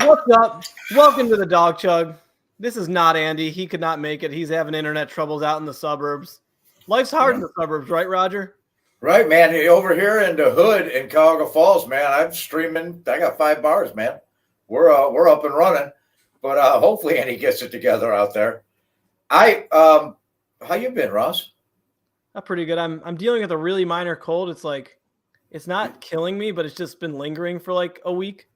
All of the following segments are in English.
What's up? Welcome to the Dog Chug. This is not Andy. He could not make it. He's having internet troubles out in the suburbs. Life's hard in the suburbs, right, Roger? Right, man. Over here in the hood in Cuyahoga Falls, man, I'm streaming. I got 5 bars, man. We're up and running, but hopefully Andy gets it together out there. How you been, Ross? Not pretty good. I'm dealing with a really minor cold. It's not killing me, but it's just been lingering for like a week.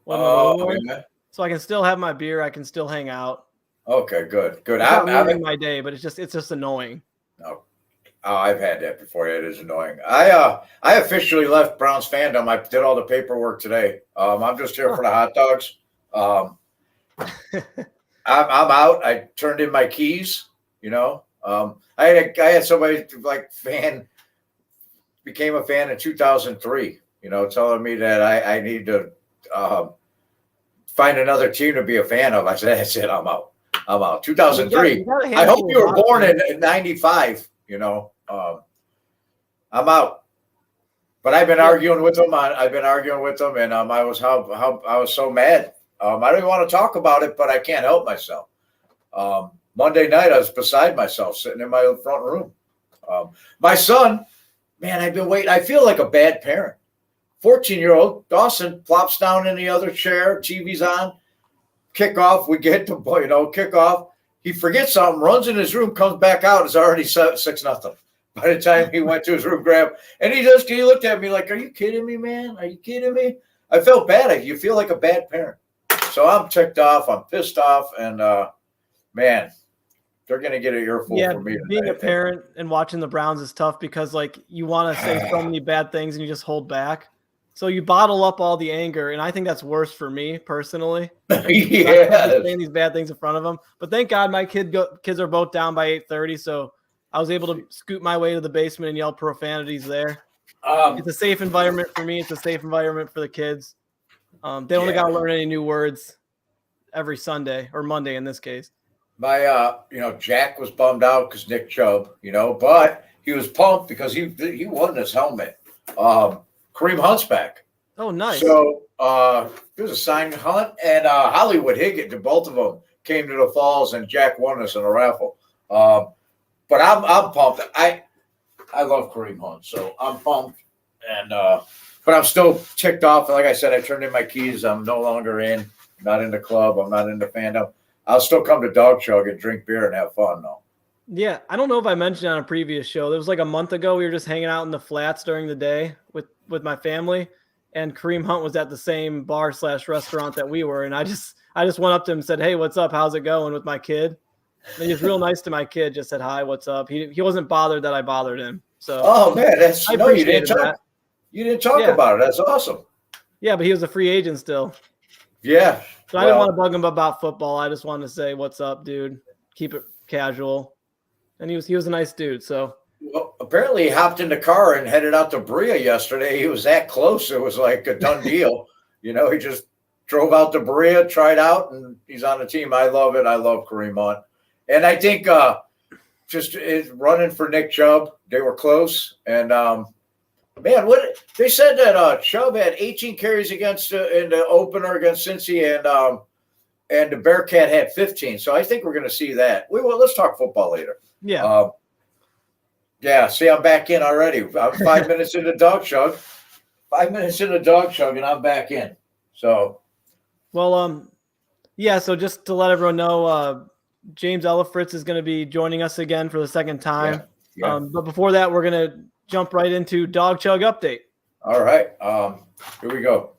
So I can still have my beer. I can still hang out. Okay, good. It's not ruining my day, but it's just annoying. Oh, I've had that before. It is annoying. I officially left Browns fandom. I did all the paperwork today. I'm just here for the hot dogs. I'm out. I turned in my keys. I had somebody became a fan in 2003. Telling me that I need to find another team to be a fan of. I said, that's it. I'm out. 2003. I hope you were born in 95. I'm out. But I've been arguing with them. And I was so mad. I don't even want to talk about it, but I can't help myself. Monday night, I was beside myself, sitting in my front room. My son, man, I've been waiting. I feel like a bad parent. 14-year-old Dawson plops down in the other chair. TV's on. Kickoff. We get to kickoff. He forgets something, runs in his room, comes back out. It's already 6-0. By the time he went to his room, and he looked at me like, "Are you kidding me, man? Are you kidding me?" I felt bad. You feel like a bad parent. So I'm ticked off. I'm pissed off, and man, they're gonna get an earful from me. Being a parent and watching the Browns is tough because you want to say so many bad things and you just hold back. So you bottle up all the anger, and I think that's worse for me personally. Yeah, saying these bad things in front of them. But thank God my kids are both down by 8:30, so I was able to scoot my way to the basement and yell profanities there. It's a safe environment for me. It's a safe environment for the kids. They only got to learn any new words every Sunday or Monday in this case. My, Jack was bummed out because Nick Chubb, but he was pumped because he won this helmet. Kareem Hunt's back. Oh, nice. So there's a signed Hunt and Hollywood Higgett. Both of them came to the Falls, and Jack won us in a raffle. But I'm pumped. I love Kareem Hunt, so I'm pumped. And but I'm still ticked off. Like I said, I turned in my keys. I'm no longer in. I'm not in the club. I'm not in the fandom. I'll still come to Dog Chug and drink beer and have fun, though. Yeah, I don't know if I mentioned on a previous show. There was like a month ago. We were just hanging out in the flats during the day with my family, and Kareem Hunt was at the same bar/restaurant that we were. And I just went up to him and said, "Hey, what's up? How's it going?" with my kid. And he was real nice to my kid. Just said, "Hi, what's up?" He wasn't bothered that I bothered him. So oh man, you didn't talk. That. You didn't talk about it. That's awesome. Yeah, but he was a free agent still. Yeah. So I didn't want to bug him about football. I just wanted to say, "What's up, dude?" Keep it casual. And he was a nice dude. So apparently he hopped in the car and headed out to Brea yesterday. He was that close. It was like a done deal. He just drove out to Brea, tried out, and he's on the team. I love it. I love Kareem Hunt. And I think just running for Nick Chubb, they were close. And man, what they said that Chubb had 18 carries in the opener against Cincy, and the Bearcat had 15. So I think we're going to see that. Let's talk football later. Yeah. See, I'm back in already. I'm 5 minutes into Dog Chug. 5 minutes into Dog Chug, and I'm back in. So, well, so just to let everyone know, James Ellifritz is going to be joining us again for the second time. Yeah. But before that, we're going to jump right into Dog Chug update. All right. Here we go.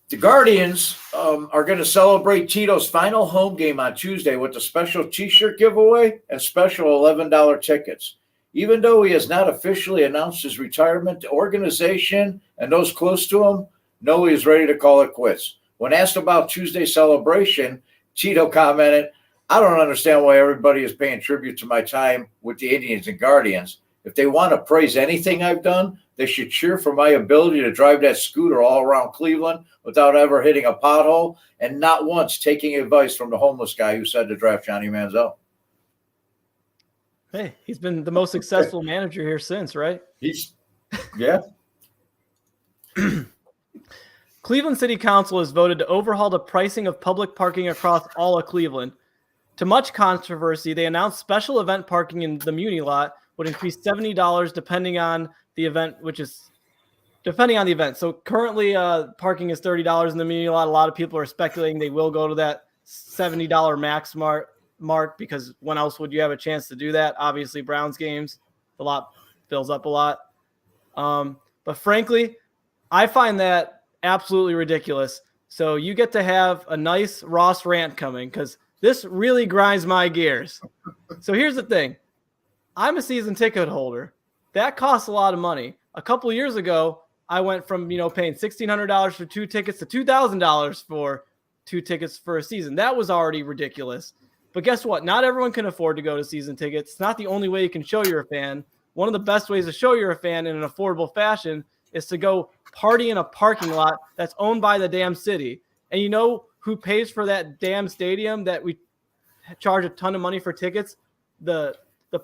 The Guardians are going to celebrate Tito's final home game on Tuesday with a special T-shirt giveaway and special $11 tickets. Even though he has not officially announced his retirement, the organization and those close to him know he is ready to call it quits. When asked about Tuesday's celebration, Tito commented, "I don't understand why everybody is paying tribute to my time with the Indians and Guardians. If they want to praise anything I've done, they should cheer for my ability to drive that scooter all around Cleveland without ever hitting a pothole and not once taking advice from the homeless guy who said to draft Johnny Manziel." Hey, he's been the most successful manager here since, right? Yeah. Cleveland City Council has voted to overhaul the pricing of public parking across all of Cleveland. To much controversy, they announced special event parking in the Muni lot would increase $70 depending on the event, depending on the event. So currently parking is $30 in the Muni lot. A lot of people are speculating they will go to that $70 max mark because when else would you have a chance to do that? Obviously, Browns games, the lot fills up a lot. But frankly, I find that absolutely ridiculous. So you get to have a nice Ross rant coming because this really grinds my gears. So here's the thing. I'm a season ticket holder. That costs a lot of money. A couple of years ago, I went from, paying $1,600 for 2 tickets to $2,000 for 2 tickets for a season. That was already ridiculous. But guess what? Not everyone can afford to go to season tickets. It's not the only way you can show you're a fan. One of the best ways to show you're a fan in an affordable fashion is to go party in a parking lot that's owned by the damn city. And you know who pays for that damn stadium that we charge a ton of money for tickets? The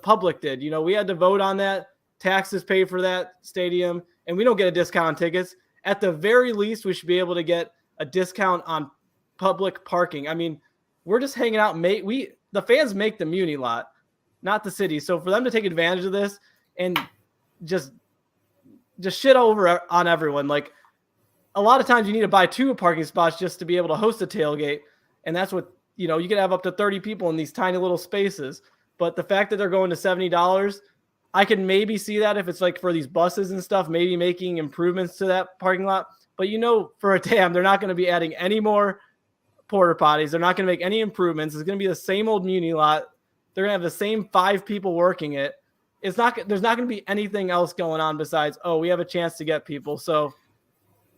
public did. We had to vote on that. Taxes pay for that stadium, and we don't get a discount on tickets. At the very least, we should be able to get a discount on public parking. I mean, we're just hanging out. The fans make the Muni lot, not the city. So for them to take advantage of this and just shit over on everyone, like a lot of times you need to buy 2 parking spots just to be able to host a tailgate, and that's what you can have up to 30 people in these tiny little spaces. But the fact that they're going to $70, I can maybe see that if it's like for these buses and stuff, maybe making improvements to that parking lot. But for a damn, they're not going to be adding any more porta potties. They're not going to make any improvements. It's going to be the same old Muni lot. They're going to have the same 5 people working it. There's not going to be anything else going on besides, we have a chance to get people. So,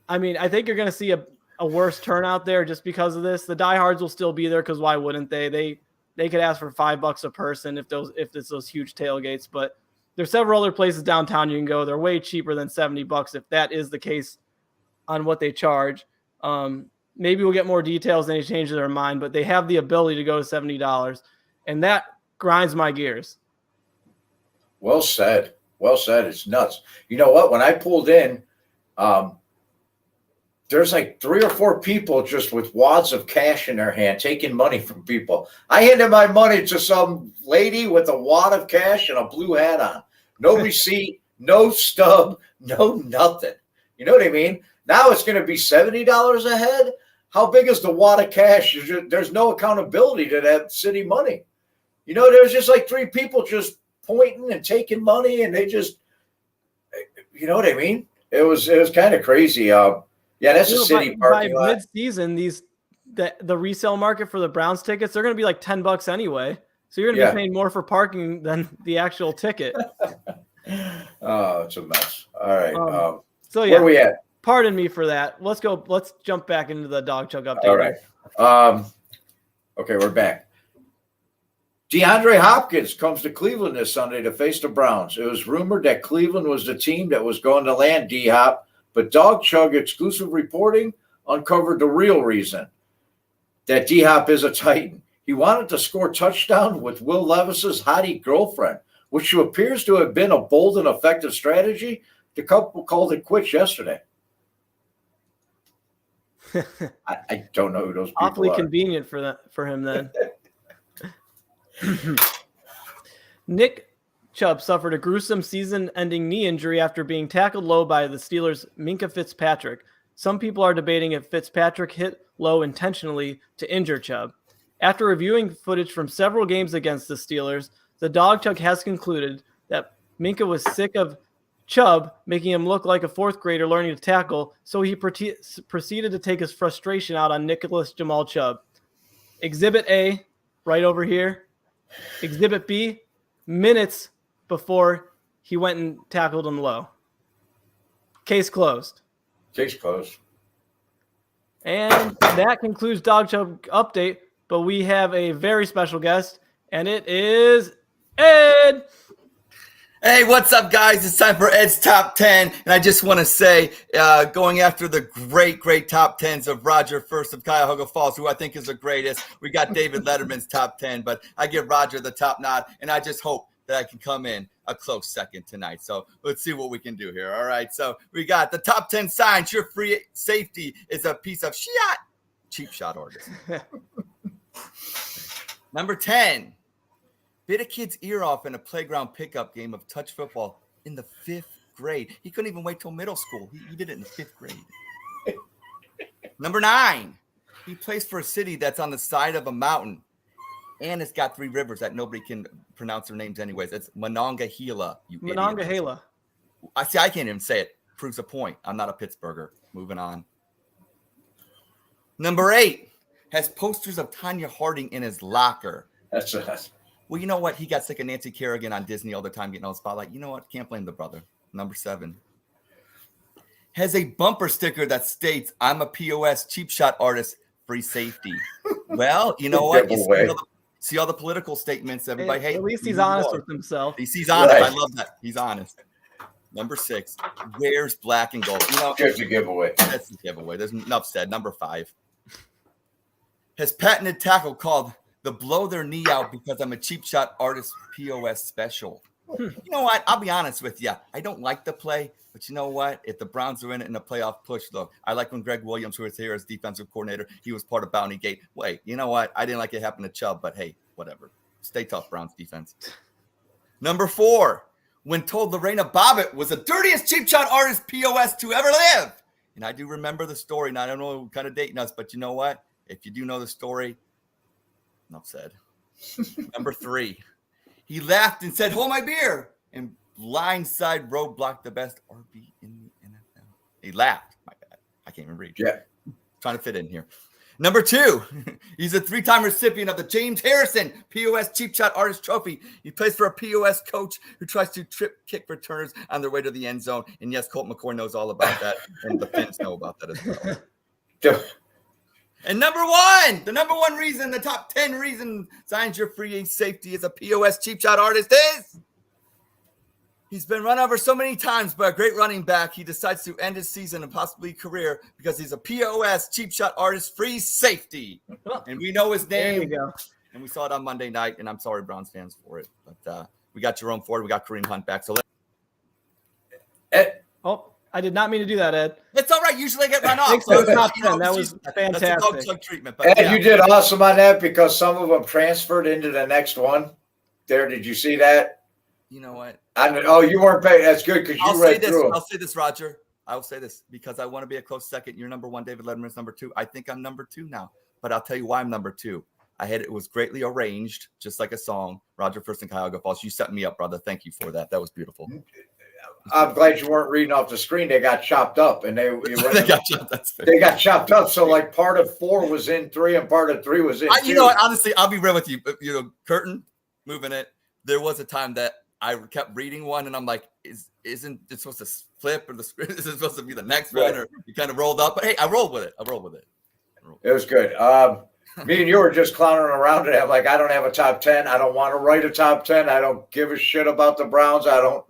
I mean, I think you're going to see a worse turnout there just because of this. The diehards will still be there because why wouldn't they? They could ask for $5 a person if it's those huge tailgates. But there's several other places downtown you can go. They're way cheaper than $70 if that is the case on what they charge. Maybe we'll get more details and they change their mind, but they have the ability to go to $70, and that grinds my gears. Well said. Well said. It's nuts. You know what? When I pulled in, there's like 3 or 4 people just with wads of cash in their hand taking money from people. I handed my money to some lady with a wad of cash and a blue hat on. No receipt, no stub, no nothing. You know what I mean? Now it's going to be $70 a head. How big is the wad of cash? There's no accountability to that city money. There's just like 3 people just pointing and taking money, and they just, you know what I mean? It was kind of crazy. Yeah, that's a city parking lot. By mid-season, the resale market for the Browns tickets, they're going to be like $10 anyway. So you're going to be paying more for parking than the actual ticket. Oh, it's a mess. All right. Where are we at? Pardon me for that. Let's jump back into the Dog Chug update. All right. Okay, we're back. DeAndre Hopkins comes to Cleveland this Sunday to face the Browns. It was rumored that Cleveland was the team that was going to land D-Hop, but Dog Chug exclusive reporting uncovered the real reason that D-Hop is a Titan. He wanted to score touchdown with Will Levis's hottie girlfriend, which appears to have been a bold and effective strategy. The couple called it quits yesterday. I don't know who those people Awfully are. Convenient for him then. Nick Chubb suffered a gruesome season-ending knee injury after being tackled low by the Steelers' Minkah Fitzpatrick. Some people are debating if Fitzpatrick hit low intentionally to injure Chubb. After reviewing footage from several games against the Steelers, the Dog Chug has concluded that Minkah was sick of Chubb making him look like a 4th grader learning to tackle, so he proceeded to take his frustration out on Nicholas Jamal Chubb. Exhibit A, right over here. Exhibit B, minutes before he went and tackled him low. Case closed. Case closed. And that concludes Dog Chug update, but we have a very special guest, and it is Ed. Hey, what's up, guys? It's time for Ed's Top 10. And I just want to say, going after the great top 10s of Roger First of Cuyahoga Falls, who I think is the greatest. We got David Letterman's top 10, but I give Roger the top nod. And I just hope that I can come in a close second tonight. So let's see what we can do here. All right. So we got the top 10 signs your free safety is a piece of shit. Cheap shot artist. Number 10. Bit a kid's ear off in a playground pickup game of touch football in the 5th grade. He couldn't even wait till middle school. He did it in the 5th grade. Number 9. He plays for a city that's on the side of a mountain. And it's got 3 rivers that nobody can pronounce their names anyways. It's Monongahela. Monongahela. I can't even say it. Proves a point. I'm not a Pittsburgher. Moving on. Number 8. Has posters of Tanya Harding in his locker. That's Well, you know what? He got sick of Nancy Kerrigan on Disney all the time getting all the spotlight. You know what? Can't blame the brother. Number 7. Has a bumper sticker that states, I'm a POS cheap shot artist, free safety. Well, you know what? You see all the political statements. Everybody hates. At least he's honest with himself. He's honest. Right. I love that. He's honest. Number 6. Wears black and gold. You know, just a giveaway. That's a giveaway. There's enough said. Number 5. Has patented tackle called the blow their knee out because I'm a cheap shot artist POS special. You know what? I'll be honest with you. I don't like the play, but you know what? If the Browns are in it in a playoff push, look, I like when Greg Williams, who was here as defensive coordinator, he was part of Bounty Gate. Wait, you know what? I didn't like it happen to Chubb, but hey, whatever. Stay tough, Browns defense. Number 4, when told Lorena Bobbitt was the dirtiest cheap shot artist POS to ever live. And I do remember the story, and I don't know what kind of dating us, but you know what? If you do know the story, enough said. Number 3, he laughed and said, hold my beer, and blindside roadblocked the best RB in the NFL. He laughed. My bad. I can't even read. Yeah. Trying to fit in here. Number 2, he's a 3-time recipient of the James Harrison POS Cheap Shot Artist Trophy. He plays for a POS coach who tries to trip kick returners on their way to the end zone. And yes, Colt McCoy knows all about that, and the fans know about that as well. And number 1, the number 1 reason, the top 10 reason signs your free safety as a POS cheap shot artist is he's been run over so many times by a great running back. He decides to end his season and possibly career because he's a POS cheap shot artist free safety. And we know his name. There you go. And we saw it on Monday night. And I'm sorry, Browns fans, for it. But we got Jerome Ford. We got Kareem Hunt back. So I did not mean to do that, Ed. it's all right. Usually I get run off. So top 10. That was fantastic. That's a dog chug treatment. But Ed, yeah. you did awesome on that because some of them transferred into the next one. There, did you see that? You know what? You weren't paying. That's good because you read through them. I'll say this, Roger. I will say this because I want to be a close second. You're number 1. David Letterman is number 2. I think I'm number 2 now. But I'll tell you why I'm number 2. It was greatly arranged, just like a song. Roger First and Cuyahoga Falls. You set me up, brother. Thank you for that. That was beautiful. I'm glad you weren't reading off the screen. They got chopped up, and they got chopped. That's fair. They got chopped up. So like part of 4 was in 3, and part of 3 was in 2. You know what? Honestly, I'll be real with you. You know, curtain moving it. There was a time that I kept reading one, and I'm like, isn't it supposed to flip, or the script is it supposed to be the next one, or you kind of rolled up? But hey, I rolled with it. It was good. Me and you were just clowning around it. I'm like, I don't have a top 10. I don't want to write a top 10. I don't give a shit about the Browns. I don't.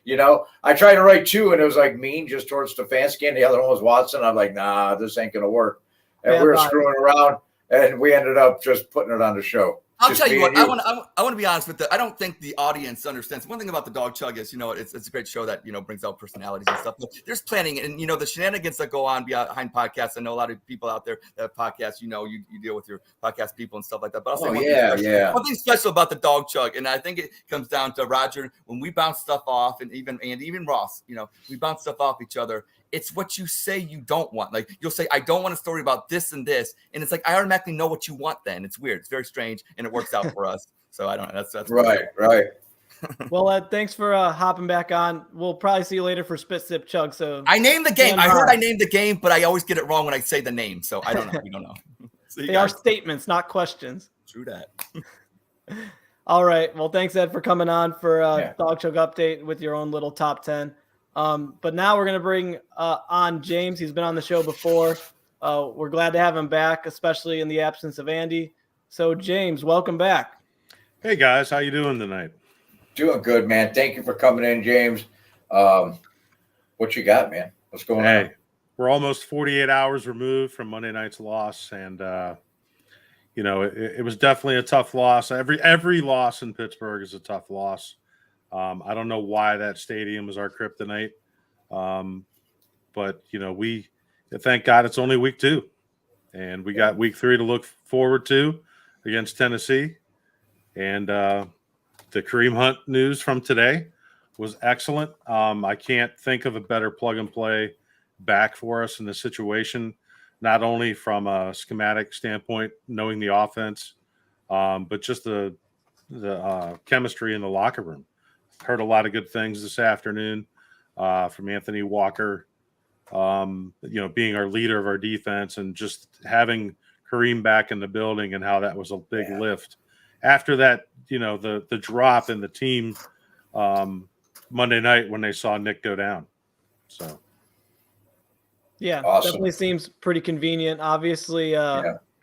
You know, I tried to write 2, and it was like mean just towards Stefanski, and the other one was Watson. I'm like, nah, this ain't gonna work. And we were screwing around, and we ended up just putting it on the show. I'll tell you what, I want to be honest with I don't think the audience understands. One thing about the Dog Chug is, you know, it's a great show that, you know, brings out personalities and stuff. But there's planning, and, you know, the shenanigans that go on behind podcasts. I know a lot of people out there that have podcasts, you know, you deal with your podcast people and stuff like that. But I'll say one thing special about the Dog Chug, and I think it comes down to Roger, when we bounce stuff off, and even Ross, you know, we bounce stuff off each other. It's what you say you don't want. Like, you'll say, I don't want a story about this and this. And it's like, I automatically know what you want then. It's weird. It's very strange. And it works out for us. So I don't know. That's right. Well, Ed, thanks for hopping back on. We'll probably see you later for Spit Sip Chug. So I named the game. I heard I named the game, but I always get it wrong when I say the name. So I don't know. We don't know. They are statements, not questions. True that. All right. Well, thanks, Ed, for coming on for Dog Chug Update with your own little top 10. But now we're going to bring on James. He's been on the show before. We're glad to have him back, especially in the absence of Andy. So, James, welcome back. Hey, guys. How you doing tonight? Doing good, man. Thank you for coming in, James. What you got, man? What's going on? We're almost 48 hours removed from Monday night's loss. And, it was definitely a tough loss. Every loss in Pittsburgh is a tough loss. I don't know why that stadium is our kryptonite. But we thank God it's only week 2, and we got week 3 to look forward to against Tennessee. And the Kareem Hunt news from today was excellent. I can't think of a better plug and play back for us in this situation, not only from a schematic standpoint, knowing the offense, but just the chemistry in the locker room. Heard a lot of good things this afternoon from Anthony Walker, being our leader of our defense, and just having Kareem back in the building, and how that was a big lift. After that, the drop in the team Monday night when they saw Nick go down. So, yeah, awesome. Definitely seems pretty convenient. Obviously,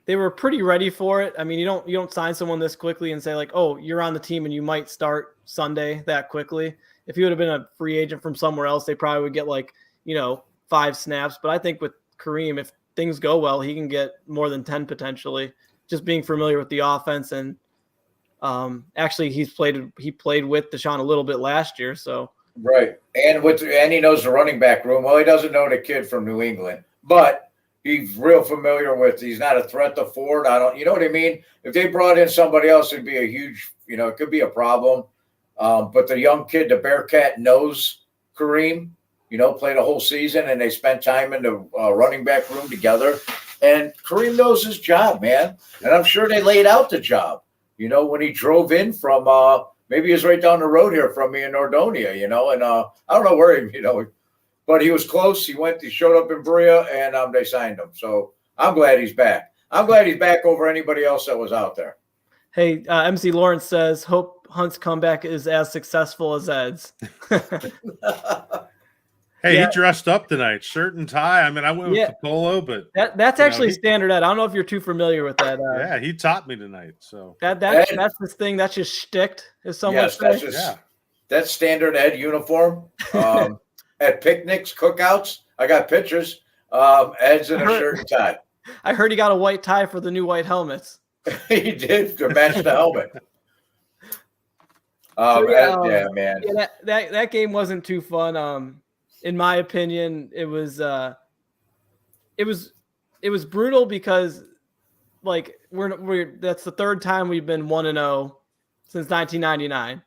they were pretty ready for it. I mean, you don't sign someone this quickly and say like, oh, you're on the team and you might start Sunday that quickly. If he would have been a free agent from somewhere else, they probably would get 5 snaps. But I think with Kareem, if things go well, he can get more than 10 potentially, just being familiar with the offense. And actually he played with Deshaun a little bit last year. So right. And he knows the running back room. Well, he doesn't know the kid from New England, but he's real familiar with. He's not a threat to Ford. You know what I mean? If they brought in somebody else, it'd be a huge, it could be a problem. But the young kid, the Bearcat, knows Kareem, played a whole season, and they spent time in the running back room together. And Kareem knows his job, man. And I'm sure they laid out the job, when he drove in from maybe he was right down the road here from me in Nordonia, and I don't know where he, but he was close. He showed up in Berea, and they signed him. So I'm glad he's back. I'm glad he's back over anybody else that was out there. Hey, MC Lawrence says, hope Hunt's comeback is as successful as Ed's. Hey, he dressed up tonight, shirt and tie. I mean, I went with the polo, but that's actually standard Ed. I don't know if you're too familiar with that. Yeah, he taught me tonight. So that's his thing. That's just shticked, as someone says. That's standard Ed uniform. At picnics, cookouts, I got pictures. Ed's in a shirt and tie. I heard he got a white tie for the new white helmets. He did to match the helmet. Man. Yeah, that game wasn't too fun. In my opinion, it was brutal because that's the third time we've been 1-0 since 1999.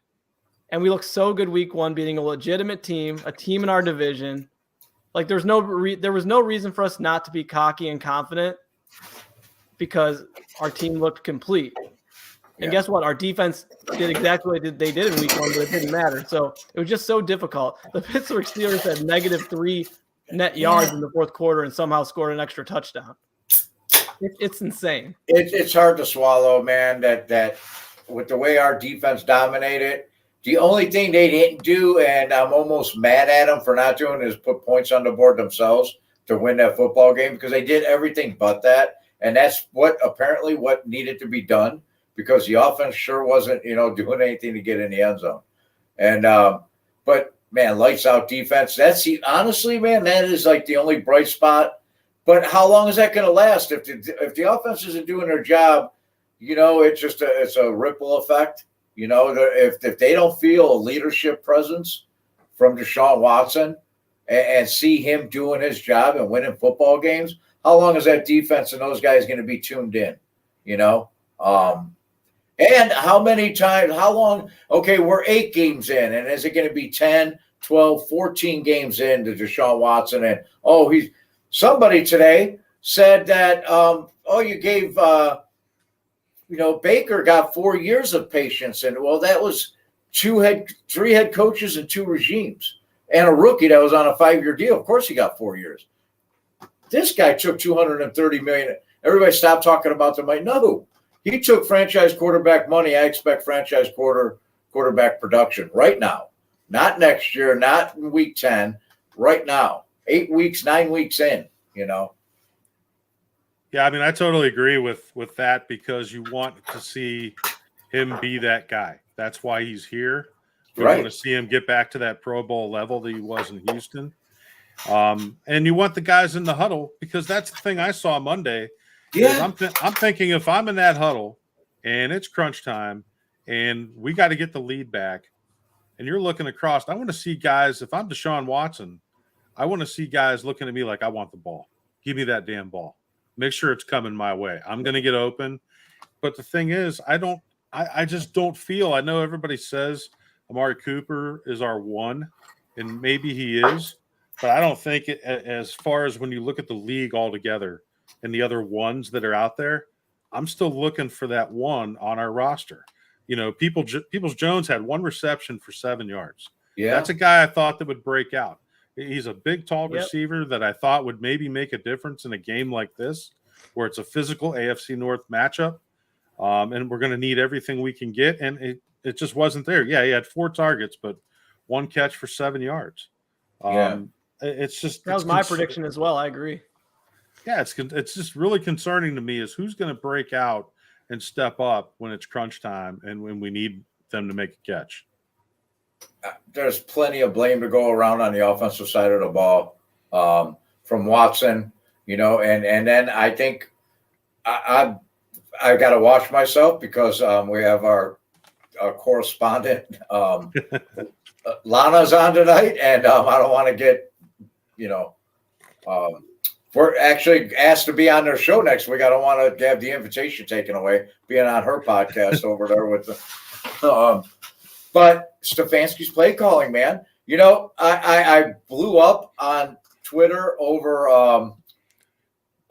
And we looked so good week 1, beating a legitimate team, a team in our division. There was no reason for us not to be cocky and confident because our team looked complete. And guess what? Our defense did exactly what they did in week 1, but it didn't matter. So it was just so difficult. The Pittsburgh Steelers had -3 net yards in the fourth quarter and somehow scored an extra touchdown. It's insane. It's hard to swallow, man, that with the way our defense dominated, the only thing they didn't do, and I'm almost mad at them for not doing, is put points on the board themselves to win that football game, because they did everything but that. And that's what needed to be done, because the offense sure wasn't, doing anything to get in the end zone. And, but man, lights out defense. Honestly, man, that is the only bright spot. But how long is that going to last? If the offense isn't doing their job, it's a ripple effect. If they don't feel a leadership presence from Deshaun Watson and see him doing his job and winning football games, how long is that defense and those guys going to be tuned in? And how long? Okay, we're 8 games in, and is it going to be 10, 12, 14 games in to Deshaun Watson? And somebody today said that you gave Baker got 4 years of patience, and that was 3 head coaches and 2 regimes, and a rookie that was on a 5-year deal. Of course, he got 4 years. This guy took $230 million. Everybody stopped talking about the money. No, he took franchise quarterback money. I expect franchise quarterback production right now, not next year, not in week 10. Right now, 8 weeks, 9 weeks in. Yeah, I mean, I totally agree with that, because you want to see him be that guy. That's why he's here. You want to see him get back to that Pro Bowl level that he was in Houston. And you want the guys in the huddle, because that's the thing I saw Monday Yeah. I'm thinking if I'm in that huddle and it's crunch time and we got to get the lead back and you're looking across, I want to see guys, if I'm Deshaun Watson, I want to see guys looking at me like I want the ball. Give me that damn ball. Make sure it's coming my way. I'm going to get open. But the thing is, I just don't feel, I know everybody says Amari Cooper is our one, and maybe he is, but I don't think it, as far as when you look at the league altogether and the other ones that are out there, I'm still looking for that one on our roster. You know, Peoples Jones had one reception for 7 yards. Yeah. That's a guy I thought that would break out. He's a big, tall receiver that I thought would maybe make a difference in a game like this, where it's a physical AFC North matchup. And we're going to need everything we can get. And it just wasn't there. Yeah, he had 4 targets, but 1 catch for 7 yards. It's just that was my prediction as well. I agree. Yeah, it's just really concerning to me is who's going to break out and step up when it's crunch time and when we need them to make a catch. There's plenty of blame to go around on the offensive side of the ball from Watson, you know, and then I think I got to watch myself because we have our correspondent Lana's on tonight, and I don't want to get, you know, we're actually asked to be on their show next week. I don't want to have the invitation taken away, being on her podcast over there with the. But Stefanski's play calling, man. You know, I blew up on Twitter over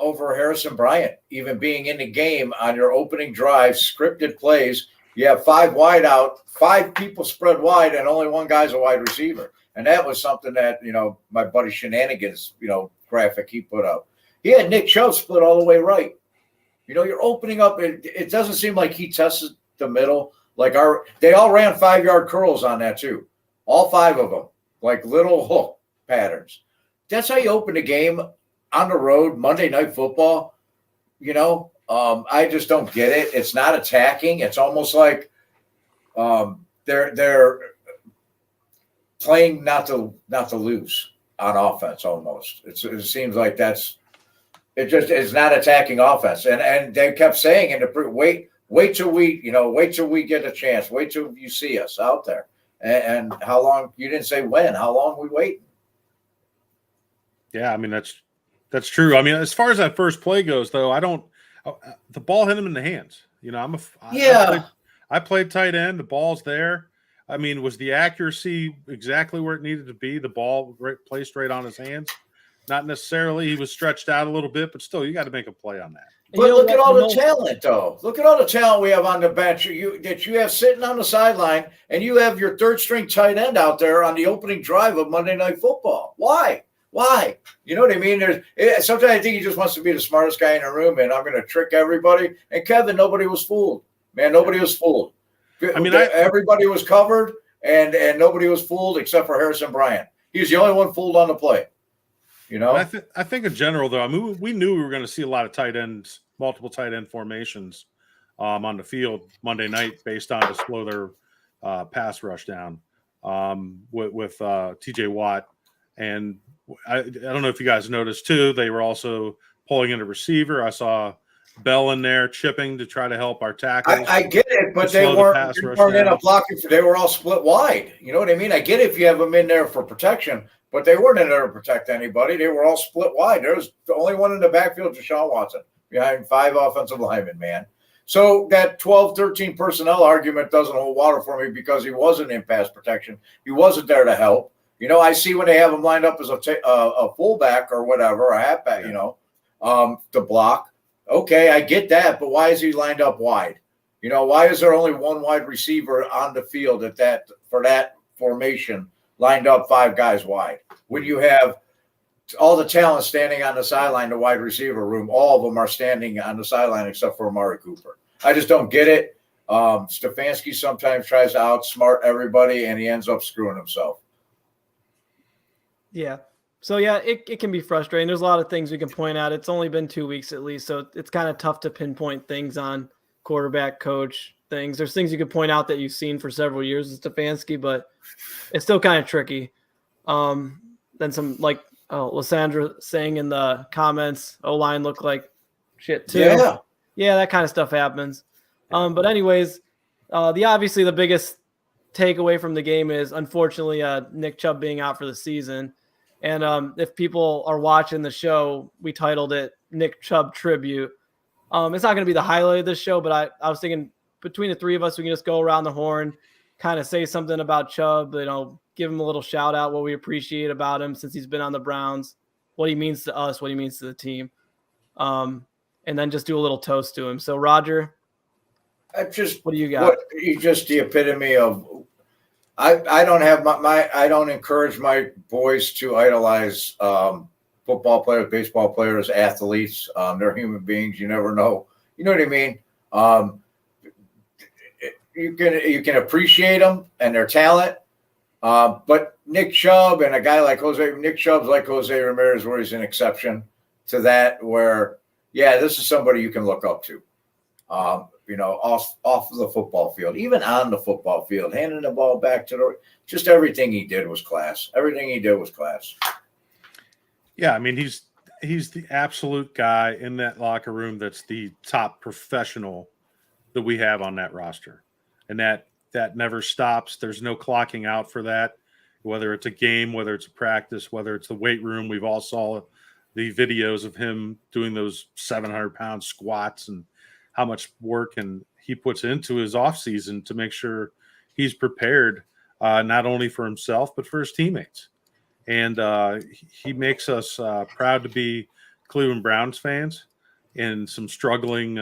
Harrison Bryant, even being in the game on your opening drive, scripted plays. You have 5 wide out, 5 people spread wide, and only 1 guy's a wide receiver. And that was something that, you know, my buddy Shenanigans, you know, graphic he put up. He had Nick Chubb split all the way right. You know, you're opening up. It doesn't seem like he tested the middle. Like they all ran 5-yard curls on that too. All 5 of them, like little hook patterns. That's how you open a game on the road, Monday Night Football. You know, I just don't get it. It's not attacking. It's almost like they're playing not to lose on offense. Almost, it seems like it's not attacking offense. And they kept saying in the wait till we get a chance. Wait till you see us out there. And how long? You didn't say when. How long we waiting? Yeah, I mean that's true. I mean, as far as that first play goes, though, the ball hit him in the hands. You know, I played tight end. The ball's there. I mean, was the accuracy exactly where it needed to be? The ball placed right on his hands? Not necessarily. He was stretched out a little bit, but still, you got to make a play on that. But look at all the talent, though. Look at all the talent we have on the bench that you have sitting on the sideline, and you have your third-string tight end out there on the opening drive of Monday Night Football. Why? You know what I mean? Sometimes I think he just wants to be the smartest guy in the room, and I'm going to trick everybody. And Kevin, nobody was fooled. Man, nobody was fooled. I mean, everybody was covered, and nobody was fooled except for Harrison Bryant. He was the only one fooled on the play. You know, I think in general, though, I mean, we knew we were going to see a lot of tight ends, multiple tight end formations on the field Monday night based on to slow their pass rush down with TJ Watt. And I don't know if you guys noticed, too, they were also pulling in a receiver. I saw Bell in there chipping to try to help our tackles. I get it, but they weren't in a blocking. They were all split wide. You know what I mean? I get it if you have them in there for protection, but they weren't in there to protect anybody. They were all split wide. There was the only one in the backfield, Deshaun Watson, behind 5 offensive linemen, man. So that 12-13 personnel argument doesn't hold water for me because he wasn't in pass protection. He wasn't there to help. You know, I see when they have him lined up as a fullback or whatever, a halfback, you know, to block. Okay, I get that, but why is he lined up wide? You know, why is there only 1 wide receiver on the field for that formation lined up 5 guys wide? When you have all the talent standing on the sideline, the wide receiver room, all of them are standing on the sideline except for Amari Cooper. I just don't get it. Stefanski sometimes tries to outsmart everybody, and he ends up screwing himself. Yeah. So, yeah, it can be frustrating. There's a lot of things we can point out. It's only been 2 weeks at least, so it's kind of tough to pinpoint things on quarterback, coach, things. There's things you could point out that you've seen for several years with Stefanski, but it's still kind of tricky. Then some, like Lysandra saying in the comments, O-line looked like shit too. Yeah, that kind of stuff happens. But anyways, obviously the biggest takeaway from the game is unfortunately Nick Chubb being out for the season. And if people are watching the show, we titled it Nick Chubb Tribute. It's not going to be the highlight of this show, but I was thinking between the three of us, we can just go around the horn, kind of say something about Chubb, give him a little shout out, what we appreciate about him since he's been on the Browns, what he means to us, what he means to the team. And then just do a little toast to him. So Roger, what do you got? He's just the epitome of, I don't have I don't encourage my boys to idolize football players, baseball players, athletes. They're human beings. You never know. You know what I mean? You can appreciate them and their talent. But Nick Chubb and a guy like Nick Chubb's like Jose Ramirez, where he's an exception to that, where, yeah, this is somebody you can look up to. Off of the football field, even on the football field, handing the ball back to just everything he did was class. Everything he did was class. Yeah, I mean, he's the absolute guy in that locker room that's the top professional that we have on that roster. And that never stops. There's no clocking out for that, whether it's a game, whether it's a practice, whether it's the weight room. We've all saw the videos of him doing those 700-pound squats and how much work and he puts into his offseason to make sure he's prepared, not only for himself, but for his teammates. And he makes us proud to be Cleveland Browns fans in some struggling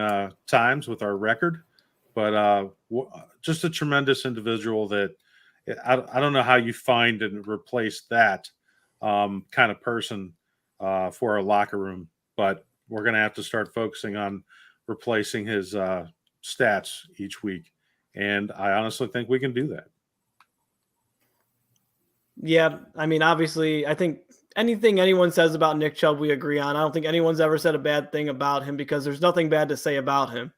times with our record. But just a tremendous individual that I don't know how you find and replace that kind of person for our locker room. But we're going to have to start focusing on replacing his stats each week. And I honestly think we can do that. Yeah, I mean, obviously, I think anything anyone says about Nick Chubb, we agree on. I don't think anyone's ever said a bad thing about him because there's nothing bad to say about him.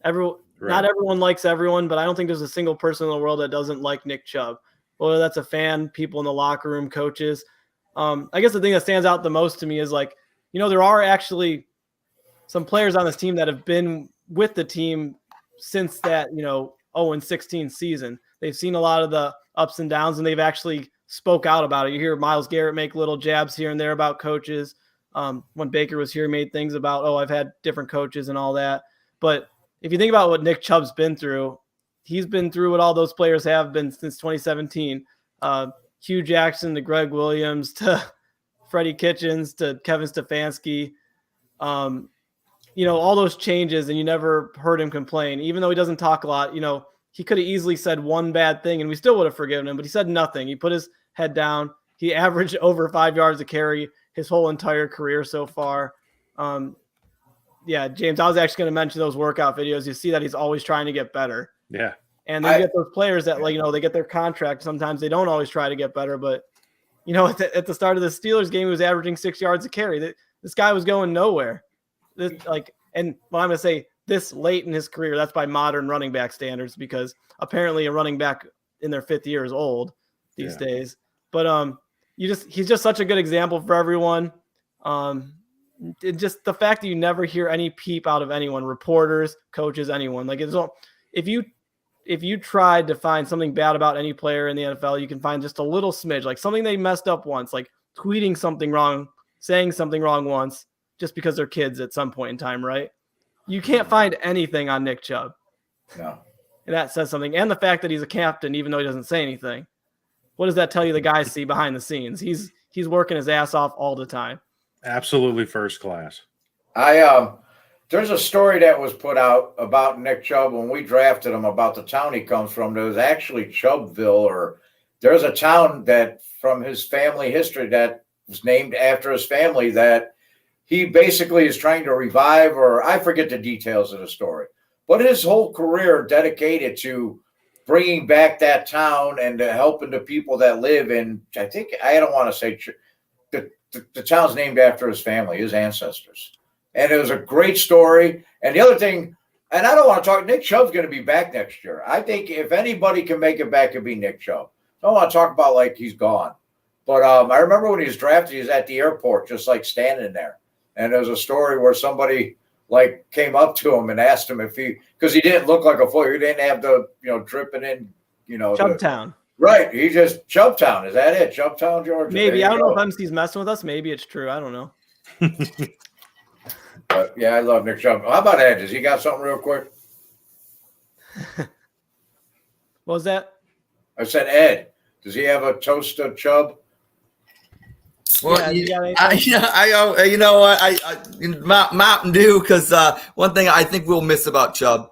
Not everyone likes everyone, but I don't think there's a single person in the world that doesn't like Nick Chubb. Whether that's a fan, people in the locker room, coaches. I guess the thing that stands out the most to me is there are actually some players on this team that have been with the team since that, 0-16 season. They've seen a lot of the ups and downs, and they've actually spoke out about it. You hear Myles Garrett make little jabs here and there about coaches. When Baker was here, he made things about, I've had different coaches and all that. But if you think about what Nick Chubb's been through, he's been through what all those players have been since 2017. Hugh Jackson to Greg Williams to Freddie Kitchens to Kevin Stefanski. All those changes, and you never heard him complain. Even though he doesn't talk a lot, he could have easily said one bad thing and we still would have forgiven him, but he said nothing. He put his head down. He averaged over 5 yards a carry his whole entire career so far. James, I was actually going to mention those workout videos. You see that he's always trying to get better. Yeah. And then you get those players that, they get their contract. Sometimes they don't always try to get better, but, at the start of the Steelers game, he was averaging 6 yards a carry. This guy was going nowhere. And I'm going to say this late in his career, that's by modern running back standards, because apparently a running back in their 5th year is old these days. But he's just such a good example for everyone. Just the fact that you never hear any peep out of anyone, reporters, coaches, anyone. If you tried to find something bad about any player in the NFL, you can find just a little smidge, something they messed up once, tweeting something wrong, saying something wrong once, just because they're kids at some point in time, right? You can't find anything on Nick Chubb. No. And that says something. And the fact that he's a captain, even though he doesn't say anything. What does that tell you the guys see behind the scenes? He's working his ass off all the time. Absolutely first class. There's a story that was put out about Nick Chubb when we drafted him, about the town he comes from. There was actually Chubbville, or there's a town that from his family history that was named after his family that he basically is trying to revive, or I forget the details of the story. But his whole career dedicated to bringing back that town and to helping the people that live in, I don't want to say the town's named after his family, his ancestors. And it was a great story. And the other thing, and I don't want to talk, Nick Chubb's going to be back next year. I think if anybody can make it back, it'd be Nick Chubb. I don't want to talk about he's gone. But I remember when he was drafted, he was at the airport, just standing there. And there was a story where somebody like came up to him and asked him if because he didn't look like a fool. He didn't have the, dripping in, Chubbtown. Right. He just Chubbtown. Is that it? Chubbtown, Georgia. Maybe. I don't know if MC's messing with us. Maybe it's true. I don't know. But yeah, I love Nick Chubb. How about Ed? Does he got something real quick? What was that? I said, Ed, does he have a toast to Chubb? Well, Yeah, you know what? I Mountain Dew, because one thing I think we'll miss about Chubb,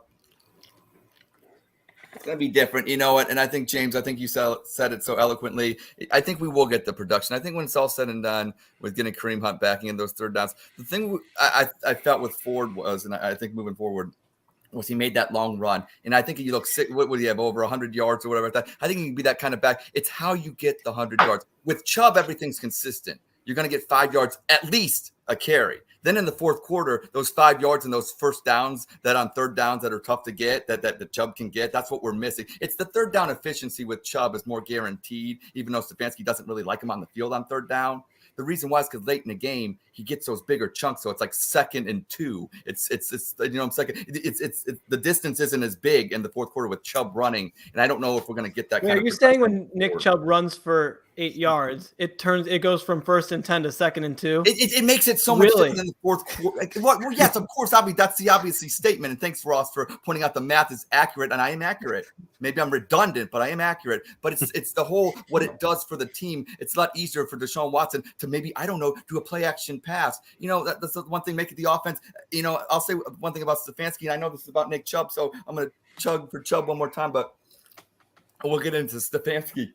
it's going to be different. You know what? And I think, James, I think you said it so eloquently. I think we will get the production. I think when it's all said and done with getting Kareem Hunt backing in those third downs, the thing I felt with Ford was, and I think moving forward, was he made that long run. And I think he looks sick. What would he have, over 100 yards or whatever? I think he can be that kind of back. It's how you get the 100 yards. With Chubb, everything's consistent. You're going to get 5 yards, at least a carry. Then in the fourth quarter, those 5 yards and those first downs that on third downs that are tough to get, that the Chubb can get, that's what we're missing. It's the third down efficiency with Chubb is more guaranteed, even though Stefanski doesn't really like him on the field on third down. The reason why is because late in the game he gets those bigger chunks, so it's like 2nd and 2. It's second. It's the distance isn't as big in the fourth quarter with Chubb running, and I don't know if we're going to get that. Wait, kind are of you saying when Nick Chubb runs for 8 yards, it goes from 1st and 10 to 2nd and 2? It makes it so much different in the fourth quarter. Well, yes, of course. That's the obviously statement, and thanks Ross for pointing out the math is accurate, and I am accurate. Maybe I'm redundant, but I am accurate. But it's the whole what it does for the team. It's a lot easier for Deshaun Watson to maybe, I don't know, do a play action pass. That's the one thing making the offense. I'll say one thing about Stefanski, and I know this is about Nick Chubb, so I'm going to chug for Chubb one more time, but we'll get into Stefanski.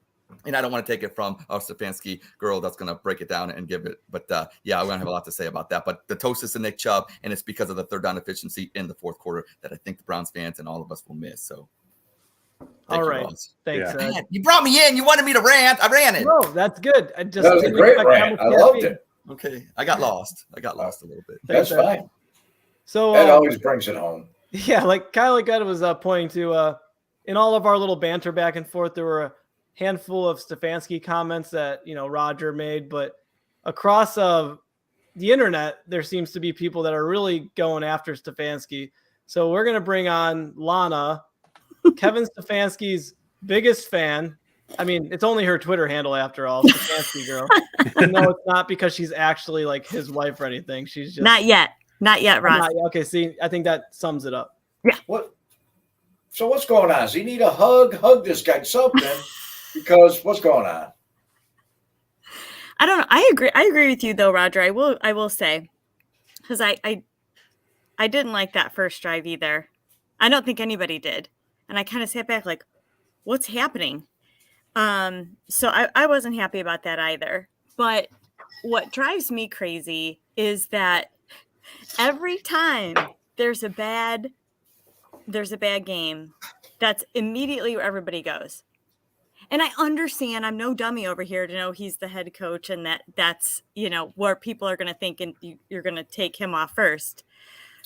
And I don't want to take it from our Stefanski girl that's going to break it down and give it. But yeah, I'm going to have a lot to say about that. But the toast is to Nick Chubb, and it's because of the third down efficiency in the fourth quarter that I think the Browns fans and all of us will miss. So, all right. Thanks. Yeah. You brought me in. You wanted me to rant. I ran it. No, that's good. That was a great rant. I loved it. Okay. I got lost a little bit. That's fine. So that always brings it home. Yeah, like Ed was pointing to, in all of our little banter back and forth, there were a handful of Stefanski comments that, Roger made, but across the internet, there seems to be people that are really going after Stefanski. So we're going to bring on Lana, Kevin Stefanski's biggest fan. I mean, it's only her Twitter handle after all, Stefanski girl. No, it's not because she's actually like his wife or anything. She's just not yet, Ross. Okay, see, I think that sums it up. Yeah. So what's going on? Does he need a hug? Hug this guy, something. Because what's going on? I don't know. I agree with you though, Roger. I will say, because I didn't like that first drive either. I don't think anybody did, and I kind of sat back like, what's happening? So I wasn't happy about that either. But what drives me crazy is that every time there's a bad game, that's immediately where everybody goes. And I understand, I'm no dummy over here to know he's the head coach and that's, where people are going to think and you're going to take him off first.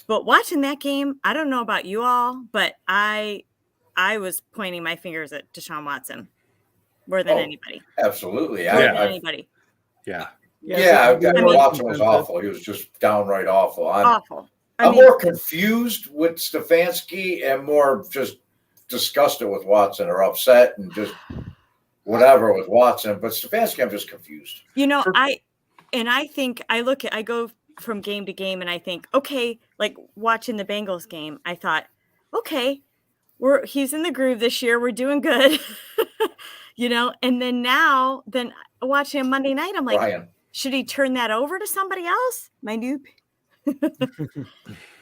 But watching that game, I don't know about you all, but I was pointing my fingers at Deshaun Watson more than anybody. Absolutely. More than anybody. Yeah. Watson was awful. He was just downright awful. Awful. I'm more confused with Stefanski and more just disgusted with Watson or upset and just whatever with Watson. But Stefanski, I'm just confused. I think I go from game to game and I think, okay, like watching the Bengals game, I thought, okay, he's in the groove this year. We're doing good. And then watching him Monday night, I'm like, Brian, should he turn that over to somebody else? My noob.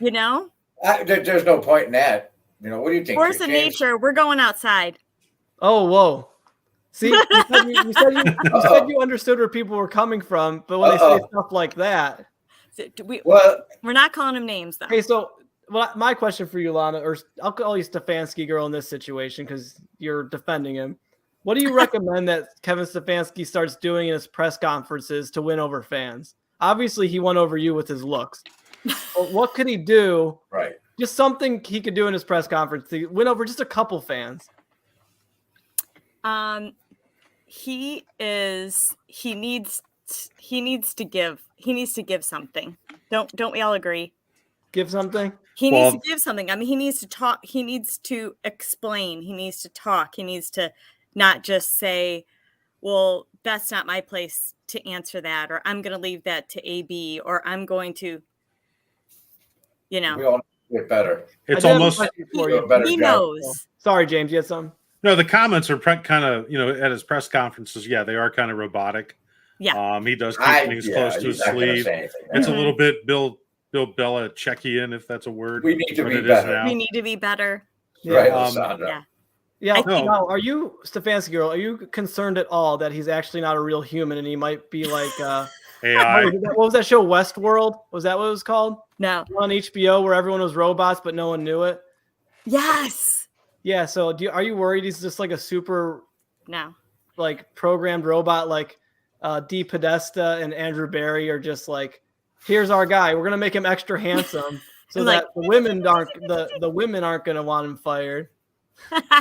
There's no point in that. What do you think? Force of nature. We're going outside. Oh, whoa. See, you said you understood where people were coming from, but when they say stuff like that. We're not calling him names, though. Okay, so my question for you, Lana, or I'll call you Stefanski girl in this situation because you're defending him. What do you recommend that Kevin Stefanski starts doing in his press conferences to win over fans? Obviously, he won over you with his looks. But what could he do? Right. Just something he could do in his press conference to win over just a couple fans. He needs to give something. Don't we all agree? give something? He needs to give something. I mean, he needs to talk. He needs to explain. He needs to talk. He needs to not just say, well, that's not my place to answer that, or I'm going to leave that to AB, or I'm going to, We all get better. It's almost he knows. Sorry, James, you had something? No, the comments are kind of, at his press conferences. Yeah, they are kind of robotic. Yeah. He does keep things close to his sleeve. It's a little bit Bill Belichickian, if that's a word. We need to be better. We need to be better. Right, Yeah. Now, are you, Stefanski girl, are you concerned at all that he's actually not a real human and he might be like AI? What was that show, Westworld? Was that what it was called? No. On HBO, where everyone was robots but no one knew it. Yes. Yeah. So are you worried he's just like a super like programmed robot, like Dee Podesta and Andrew Barry are just like, here's our guy. We're gonna make him extra handsome so that the women aren't gonna want him fired.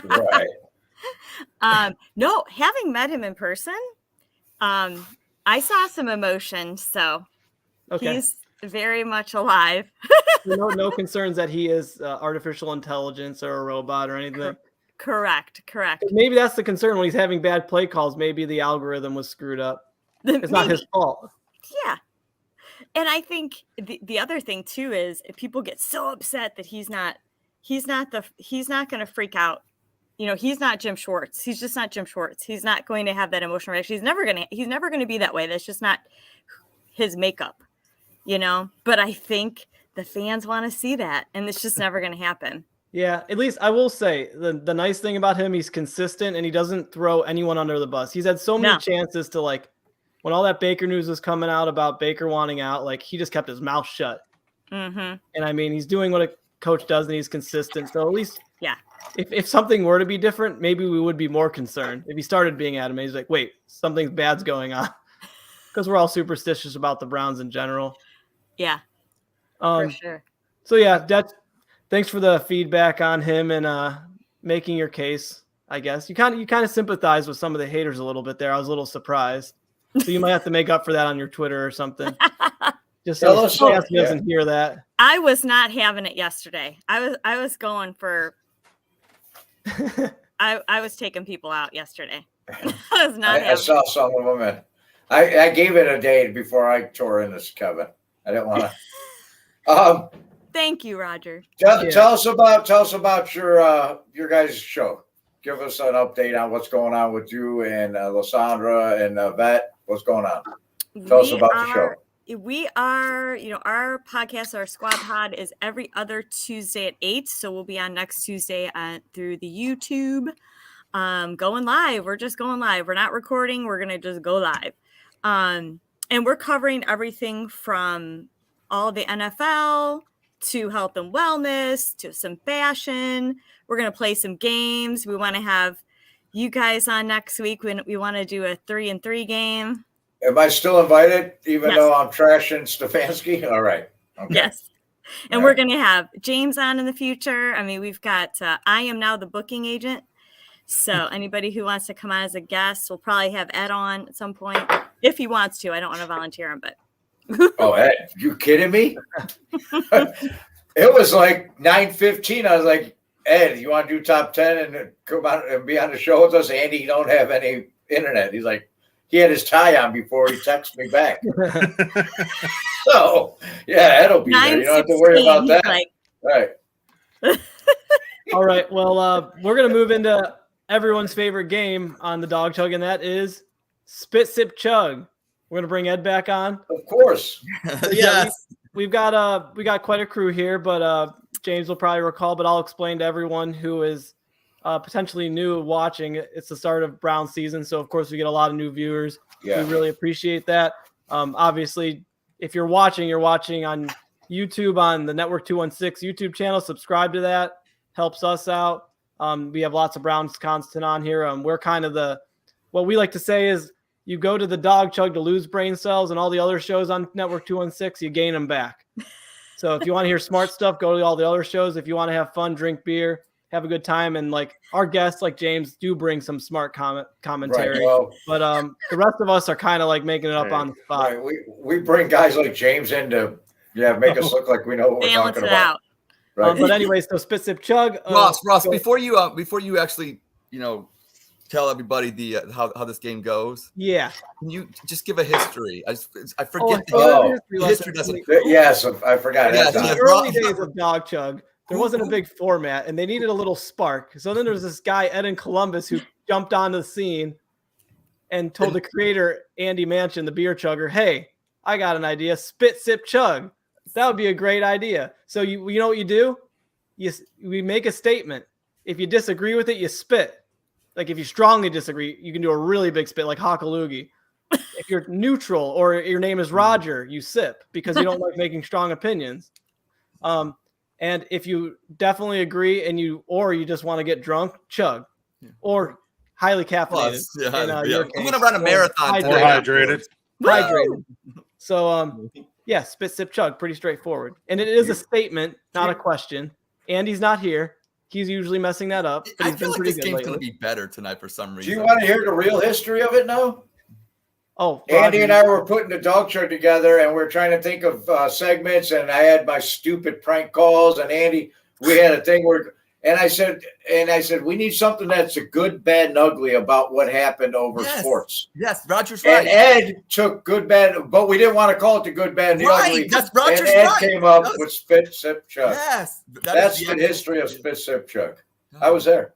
Right. No, having met him in person, I saw some emotion, so he's very much alive. No concerns that he is artificial intelligence or a robot or anything. Correct. Maybe that's the concern when he's having bad play calls. Maybe the algorithm was screwed up. It's not his fault. Yeah. And I think the other thing too is if people get so upset that he's not going to freak out. He's not Jim Schwartz. He's just not Jim Schwartz. He's not going to have that emotional reaction. He's never going to be that way. That's just not his makeup, but I think the fans want to see that, and it's just never going to happen. Yeah. At least I will say the nice thing about him, he's consistent and he doesn't throw anyone under the bus. He's had so many chances to, like, when all that Baker news was coming out about Baker wanting out, like, he just kept his mouth shut. Mm-hmm. And I mean, he's doing what a coach does and he's consistent. So at least yeah. If something were to be different, maybe we would be more concerned. If he started being adamant, he's like, wait, something bad's going on. Because we're all superstitious about the Browns in general. Yeah, for sure. So, yeah, thanks for the feedback on him and making your case, I guess. You kind of sympathize with some of the haters a little bit there. I was a little surprised. So you might have to make up for that on your Twitter or something. Just so he doesn't hear that. I was not having it yesterday. I was going for I was taking people out yesterday. I saw some of them, and I gave it a day before I tore in this, Kevin. I didn't want to. Thank you, Roger. Tell us about your guys' show. Give us an update on what's going on with you and Lysandra and Vet. What's going on? Tell us about the show. We are, our podcast, our Squad Pod, is every other Tuesday at 8. So we'll be on next Tuesday through the YouTube. Going live. We're just going live. We're not recording. We're going to just go live. And we're covering everything from all the NFL to health and wellness to some fashion. We're going to play some games. We want to have you guys on next week. We want to do a 3-3 game. Am I still invited, even though I'm trashing Stefanski? All right. Okay. Yes. And we're going to have James on in the future. I mean, we've got I am now the booking agent. So anybody who wants to come on as a guest, we'll probably have Ed on at some point if he wants to. I don't want to volunteer him, but. Oh, Ed, you kidding me? It was like 9:15. I was like, Ed, you want to do top 10 and come on and be on the show with us? Andy, you don't have any internet. He's like, he had his tie on before he texted me back. So, yeah, Ed'll be there. You don't have to worry about that. Right. All right. Well, we're going to move into everyone's favorite game on the Dog Chug, and that is Spit, Sip, Chug. We're going to bring Ed back on. Of course. So, yeah, we got quite a crew here, but James will probably recall, but I'll explain to everyone who is potentially new watching. It's the start of Brown season, so of course we get a lot of new viewers. Yeah. We really appreciate that. Obviously, if you're watching on YouTube on the Network 216 YouTube channel. Subscribe to that. Helps us out. We have lots of Browns content on here. We're kind of what we like to say is you go to the Dog Chug to lose brain cells, and all the other shows on Network 216, you gain them back. So if you want to hear smart stuff, go to all the other shows. If you want to have fun, drink beer, have a good time, and like our guests, like James, do bring some smart commentary. Right, well, but the rest of us are kind of like making it up on the spot. Right. We bring guys like James in to Yeah, make us look like we know what we're Balance talking it about. out. Right. But anyways, so spit, sip, chug. Ross, before you actually, tell everybody the how this game goes, Yeah. can you just give a history? I forget history doesn't. Yes, I forgot. Yes, In yes. the early days of Dog Chug, there wasn't a big format, and they needed a little spark. So then there was this guy, Ed in Columbus, who jumped onto the scene and told the creator, Andy Manchin, the beer chugger, hey, I got an idea. Spit, sip, chug. That would be a great idea. So you know what you do? We make a statement. If you disagree with it, you spit. Like if you strongly disagree, you can do a really big spit, like Hockaloogie. If you're neutral or your name is Roger, you sip because you don't like making strong opinions. And if you definitely agree and you just want to get drunk, chug, or highly caffeinated. I'm going to run a marathon. Hydrated. Hydrated. So, yeah, spit, sip, chug, pretty straightforward. And it is a statement, not a question. Andy's not here. He's usually messing that up. But I feel like this game's going to be better tonight for some reason. Do you want to hear the real history of it now? Oh, Andy and I were putting the dog show together, and we're trying to think of segments. And I had my stupid prank calls, and Andy, we had a thing where, and I said, we need something that's a good, bad, and ugly about what happened over sports. Yes, Roger's right. And Ed took good, bad, but we didn't want to call it the good, bad, and the ugly. That's Roger's and Ed came up with spit, sip, chug. Yes, that's the history of spit, sip, chug. I was there.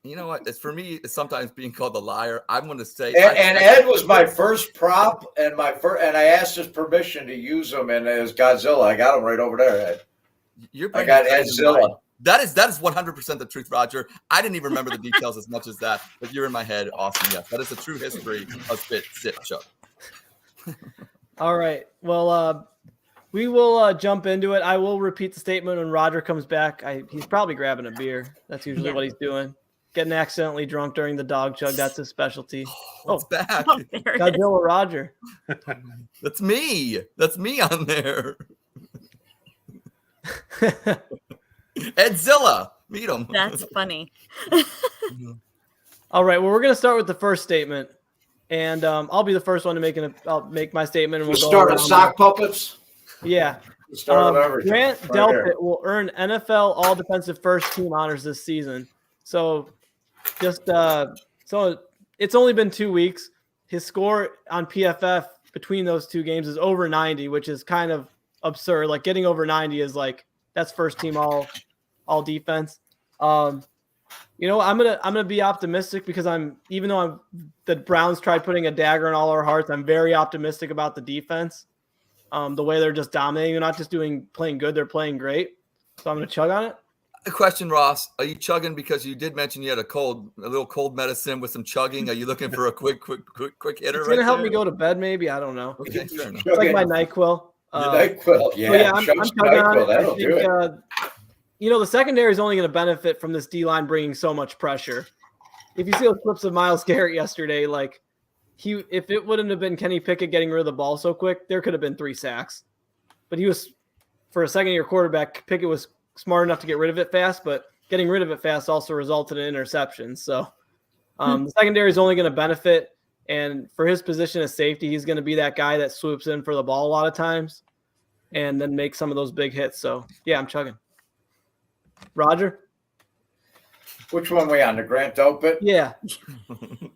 You know what? It's for me. It's sometimes being called a liar. I'm going to say. And Ed was my first prop, and I asked his permission to use him, and it was Godzilla. I got him right over there, Ed. I got Edzilla. That is 100% the truth, Roger. I didn't even remember the details as much as that, but you're in my head. Awesome. Yes, that is a true history of spit, sip, chug. All right. Well, we will jump into it. I will repeat the statement when Roger comes back. He's probably grabbing a beer. That's usually what he's doing. Getting accidentally drunk during the dog chug. That's his specialty. It's back. Godzilla Roger. That's me. That's me on there. Edzilla. Meet him. That's funny. All right. Well, we're going to start with the first statement. And I'll be the first one to I'll make my statement. And we'll start with sock puppets? Yeah. Grant Delpit will earn NFL All-Defensive First Team honors this season. So so it's only been 2 weeks. His score on PFF between those two games is over 90, which is kind of absurd. Like getting over 90 is like that's first team all defense. I'm gonna be optimistic because even though the Browns tried putting a dagger in all our hearts, I'm very optimistic about the defense. The way they're just dominating, they're not just playing good, they're playing great. So I'm gonna chug on it. A question, Ross. Are you chugging because you did mention you had a little cold medicine with some chugging? Are you looking for a quick hitter? It's gonna help me go to bed, maybe. I don't know. Okay, fair enough. It's like my NyQuil. NyQuil, yeah. I'm chugging on it. I think, the secondary is only going to benefit from this D-line bringing so much pressure. If you see those clips of Myles Garrett yesterday, like if it wouldn't have been Kenny Pickett getting rid of the ball so quick, there could have been 3 sacks. But he was, for a second-year quarterback, Pickett was smart enough to get rid of it fast, but getting rid of it fast also resulted in interceptions. So the secondary is only going to benefit. And for his position as safety, he's going to be that guy that swoops in for the ball a lot of times and then make some of those big hits. So, yeah, I'm chugging. Roger? Which one are we on? The Grant Delpit? Yeah.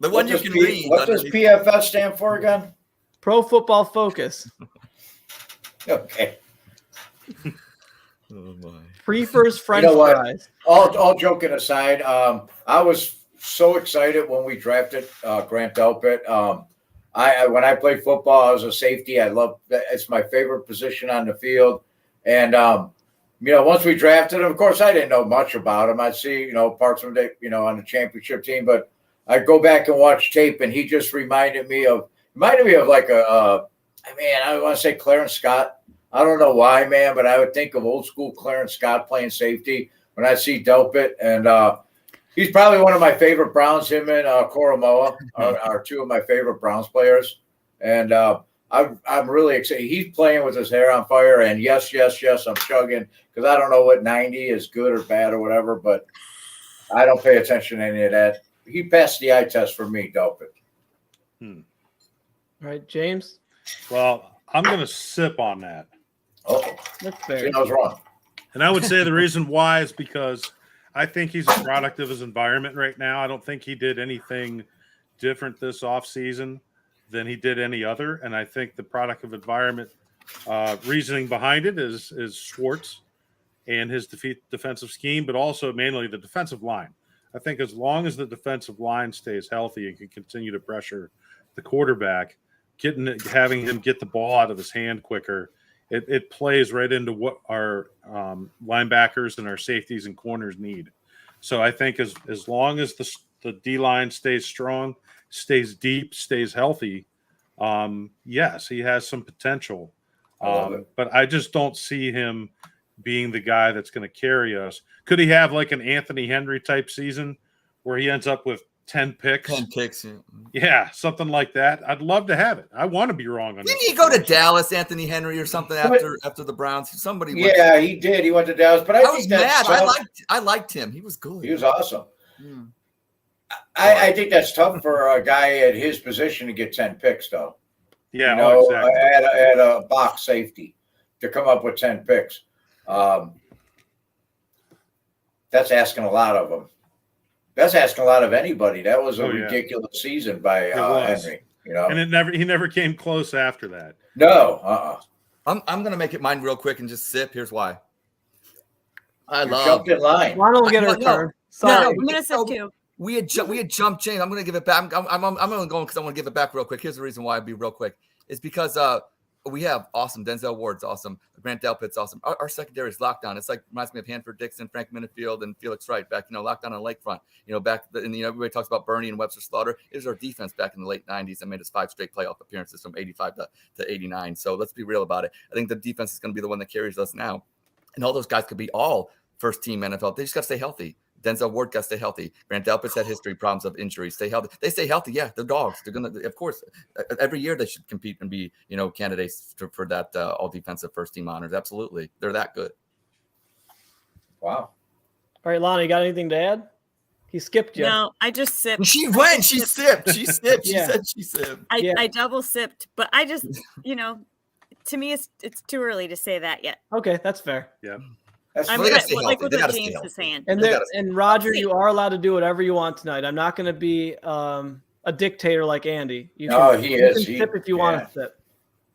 The one you can read. What does PFF stand for again? Pro Football Focus. Okay. Oh my. Prefers French fries. All joking aside, I was so excited when we drafted Grant Delpit. When I played football, I was a safety. I love that. It's my favorite position on the field. And once we drafted him, of course, I didn't know much about him. I'd see parts of it, on the championship team, but I'd go back and watch tape, and he just reminded me of like I want to say Clarence Scott. I don't know why, man, but I would think of old school Clarence Scott playing safety when I see Delpit. And he's probably one of my favorite Browns. Him and Koromoa are two of my favorite Browns players. And I'm really excited. He's playing with his hair on fire. And yes, I'm chugging because I don't know what 90 is good or bad or whatever, but I don't pay attention to any of that. He passed the eye test for me, Delpit. All right, James? Well, I'm going to sip on that. Uh-oh. That's fair. See, I was wrong. And I would say the reason why is because I think he's a product of his environment right now. I don't think he did anything different this offseason than he did any other. And I think the product of environment reasoning behind it is Schwartz and his defensive scheme, but also mainly the defensive line. I think as long as the defensive line stays healthy and can continue to pressure the quarterback, having him get the ball out of his hand quicker, it plays right into what our linebackers and our safeties and corners need. So I think as long as the D-line stays strong, stays deep, stays healthy, yes, he has some potential. But I just don't see him being the guy that's going to carry us. Could he have like an Anthony Henry type season where he ends up with 10 picks? 10 picks. Yeah, something like that. I'd love to have it. I want to be wrong on Didn't this. he go to Dallas, Anthony Henry, or something after the Browns? Somebody. Yeah, he did. He went to Dallas, but I was mad. I liked him. He was good. He was awesome. I think that's tough for a guy at his position to get 10 picks, though. Yeah, exactly. Exactly. At a box safety to come up with 10 picks. That's asking a lot of him. That's asking a lot of anybody. That was a ridiculous season by Henry. And he never came close after that. No. I'm gonna make it mine real quick and just sip. Here's why. Jumped in line. Why don't we get our turn? No, I'm gonna sip too. We had jumped James. I'm gonna give it back. I'm only going because I want to give it back real quick. Here's the reason why I'd be real quick. It's because we have awesome Denzel Ward's awesome. Grant Delpit's awesome. Our secondary is locked down. It's like reminds me of Hanford Dixon, Frank Minifield, and Felix Wright back, locked down on Lakefront. Back in everybody talks about Bernie and Webster Slaughter. It was our defense back in the late 90s that made us 5 straight playoff appearances from 85 to 89. So let's be real about it. I think the defense is going to be the one that carries us now. And all those guys could be all first team NFL. They just got to stay healthy. Denzel Ward got to stay healthy. Grant Delpit's had history problems of injuries. Stay healthy. They stay healthy. Yeah, they're dogs. They're gonna, of course, every year they should compete and be, candidates for that all defensive first team honors. Absolutely, they're that good. Wow. All right, Lonnie, you got anything to add? He skipped you. No, I just sipped. She went. She sipped. She sipped. She said she sipped. I double sipped, but I just, to me, it's too early to say that yet. Okay, that's fair. Yeah. I'm like what James is saying. And Roger, you are allowed to do whatever you want tonight. I'm not going to be a dictator like Andy. He is. You can sip if you want to sip.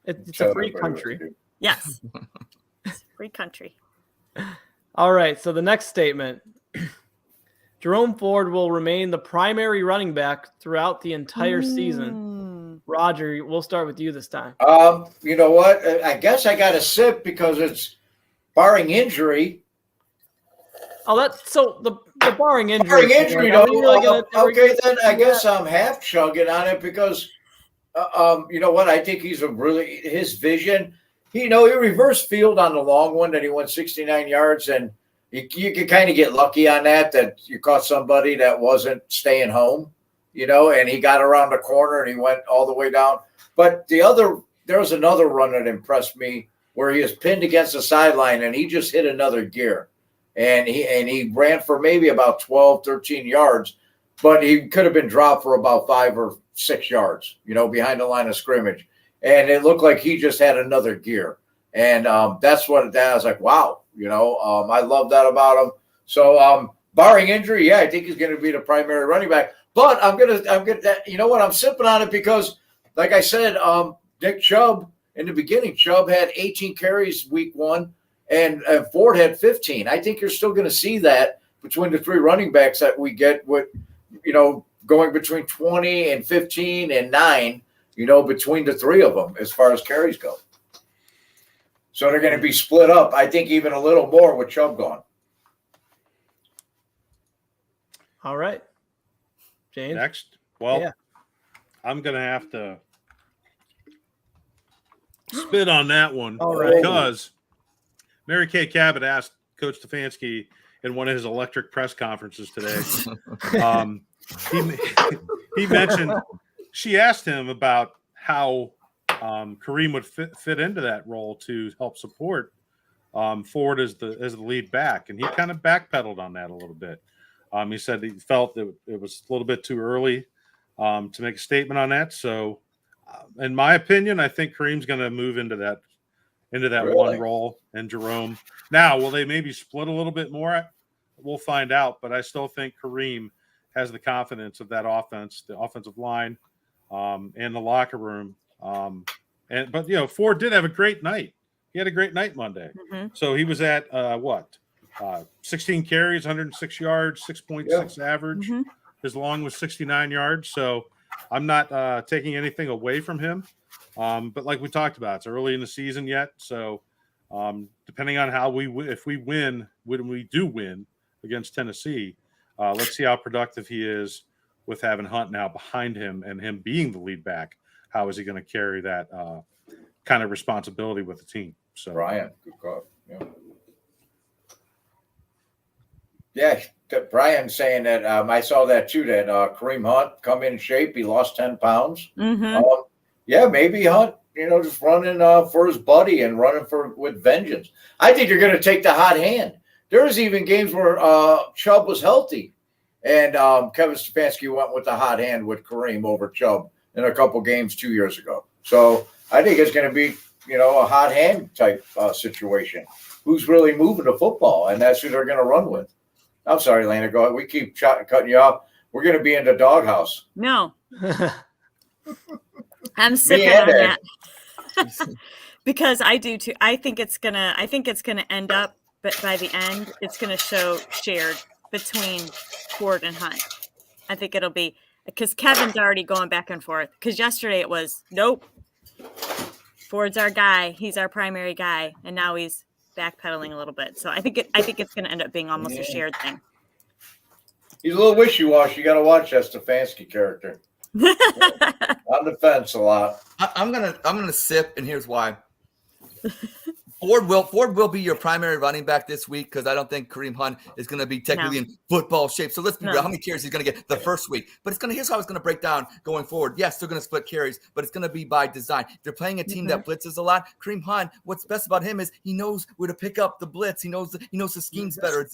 It's a free country. Yes. Free country. All right. So the next statement. Jerome Ford will remain the primary running back throughout the entire season. Roger, we'll start with you this time. You know what? I guess I got to sip because it's barring injury. Oh, that's so the barring injury. Barring injury, okay, then I guess I'm half chugging on it because, you know what? I think he's his vision. He reversed field on the long one that he went 69 yards, and you could kind of get lucky on that you caught somebody that wasn't staying home, and he got around the corner and he went all the way down. But there was another run that impressed me where he was pinned against the sideline and he just hit another gear. And he ran for maybe about 12, 13 yards, but he could have been dropped for about 5 or 6 yards, behind the line of scrimmage. And it looked like he just had another gear. And that's what I was like, wow, I love that about him. So barring injury, I think he's going to be the primary running back. But I'm gonna, I'm sipping on it because, like I said, Nick Chubb in the beginning, Chubb had 18 carries week 1. And Ford had 15. I think you're still going to see that between the 3 running backs that we get with, going between 20 and 15 and 9, between the 3 of them as far as carries go. So they're going to be split up, I think, even a little more with Chubb gone. All right. James? Next. Well, I'm going to have to spit on that one because Mary Kay Cabot asked Coach Stefanski in one of his electric press conferences today. He mentioned she asked him about how Kareem would fit into that role to help support Ford as the lead back, and he kind of backpedaled on that a little bit. He said he felt that it was a little bit too early to make a statement on that. So, in my opinion, I think Kareem's going to move into into that Really? one role and Jerome. Now, will they maybe split a little bit more? We'll find out, but I still think Kareem has the confidence of that offense, the offensive line, and the locker room. But Ford did have a great night. He had a great night Monday. Mm-hmm. So he was at 16 carries, 106 yards, 6.6 average. Mm-hmm. His long was 69 yards. So I'm not taking anything away from him. But like we talked about, it's early in the season yet. So depending on how if we win, when we do win against Tennessee, let's see how productive he is with having Hunt now behind him and him being the lead back. How is he going to carry that kind of responsibility with the team? So Brian, good call. Yeah, Brian saying that I saw that too, that Kareem Hunt come in shape. He lost 10 pounds. Mm-hmm. Yeah, maybe Hunt, just running for his buddy and running with vengeance. I think you're going to take the hot hand. There's even games where Chubb was healthy, and Kevin Stefanski went with the hot hand with Kareem over Chubb in a couple games 2 years ago. So I think it's going to be, a hot hand type situation. Who's really moving the football, and that's who they're going to run with. I'm sorry, Lana. Go ahead. We keep cutting you off. We're going to be in the doghouse. No. I'm sipping on that because I do too. I think it's gonna end up, but by the end, it's gonna show shared between Ford and Hunt. I think it'll be because Kevin's already going back and forth. Because yesterday it was nope, Ford's our guy. He's our primary guy, and now he's backpedaling a little bit. So I think it's gonna end up being almost a shared thing. He's a little wishy-washy. You got to watch that Stefanski character. On the fence a lot. I'm gonna sip, and here's why. Ford will be your primary running back this week because I don't think Kareem Hunt is going to be technically in football shape. So let's be real. How many carries he's going to get the first week? But here's how it's going to break down going forward. Yes, they're going to split carries, but it's going to be by design. If they're playing a team that blitzes a lot, Kareem Hunt, what's best about him is he knows where to pick up the blitz. He knows the schemes better.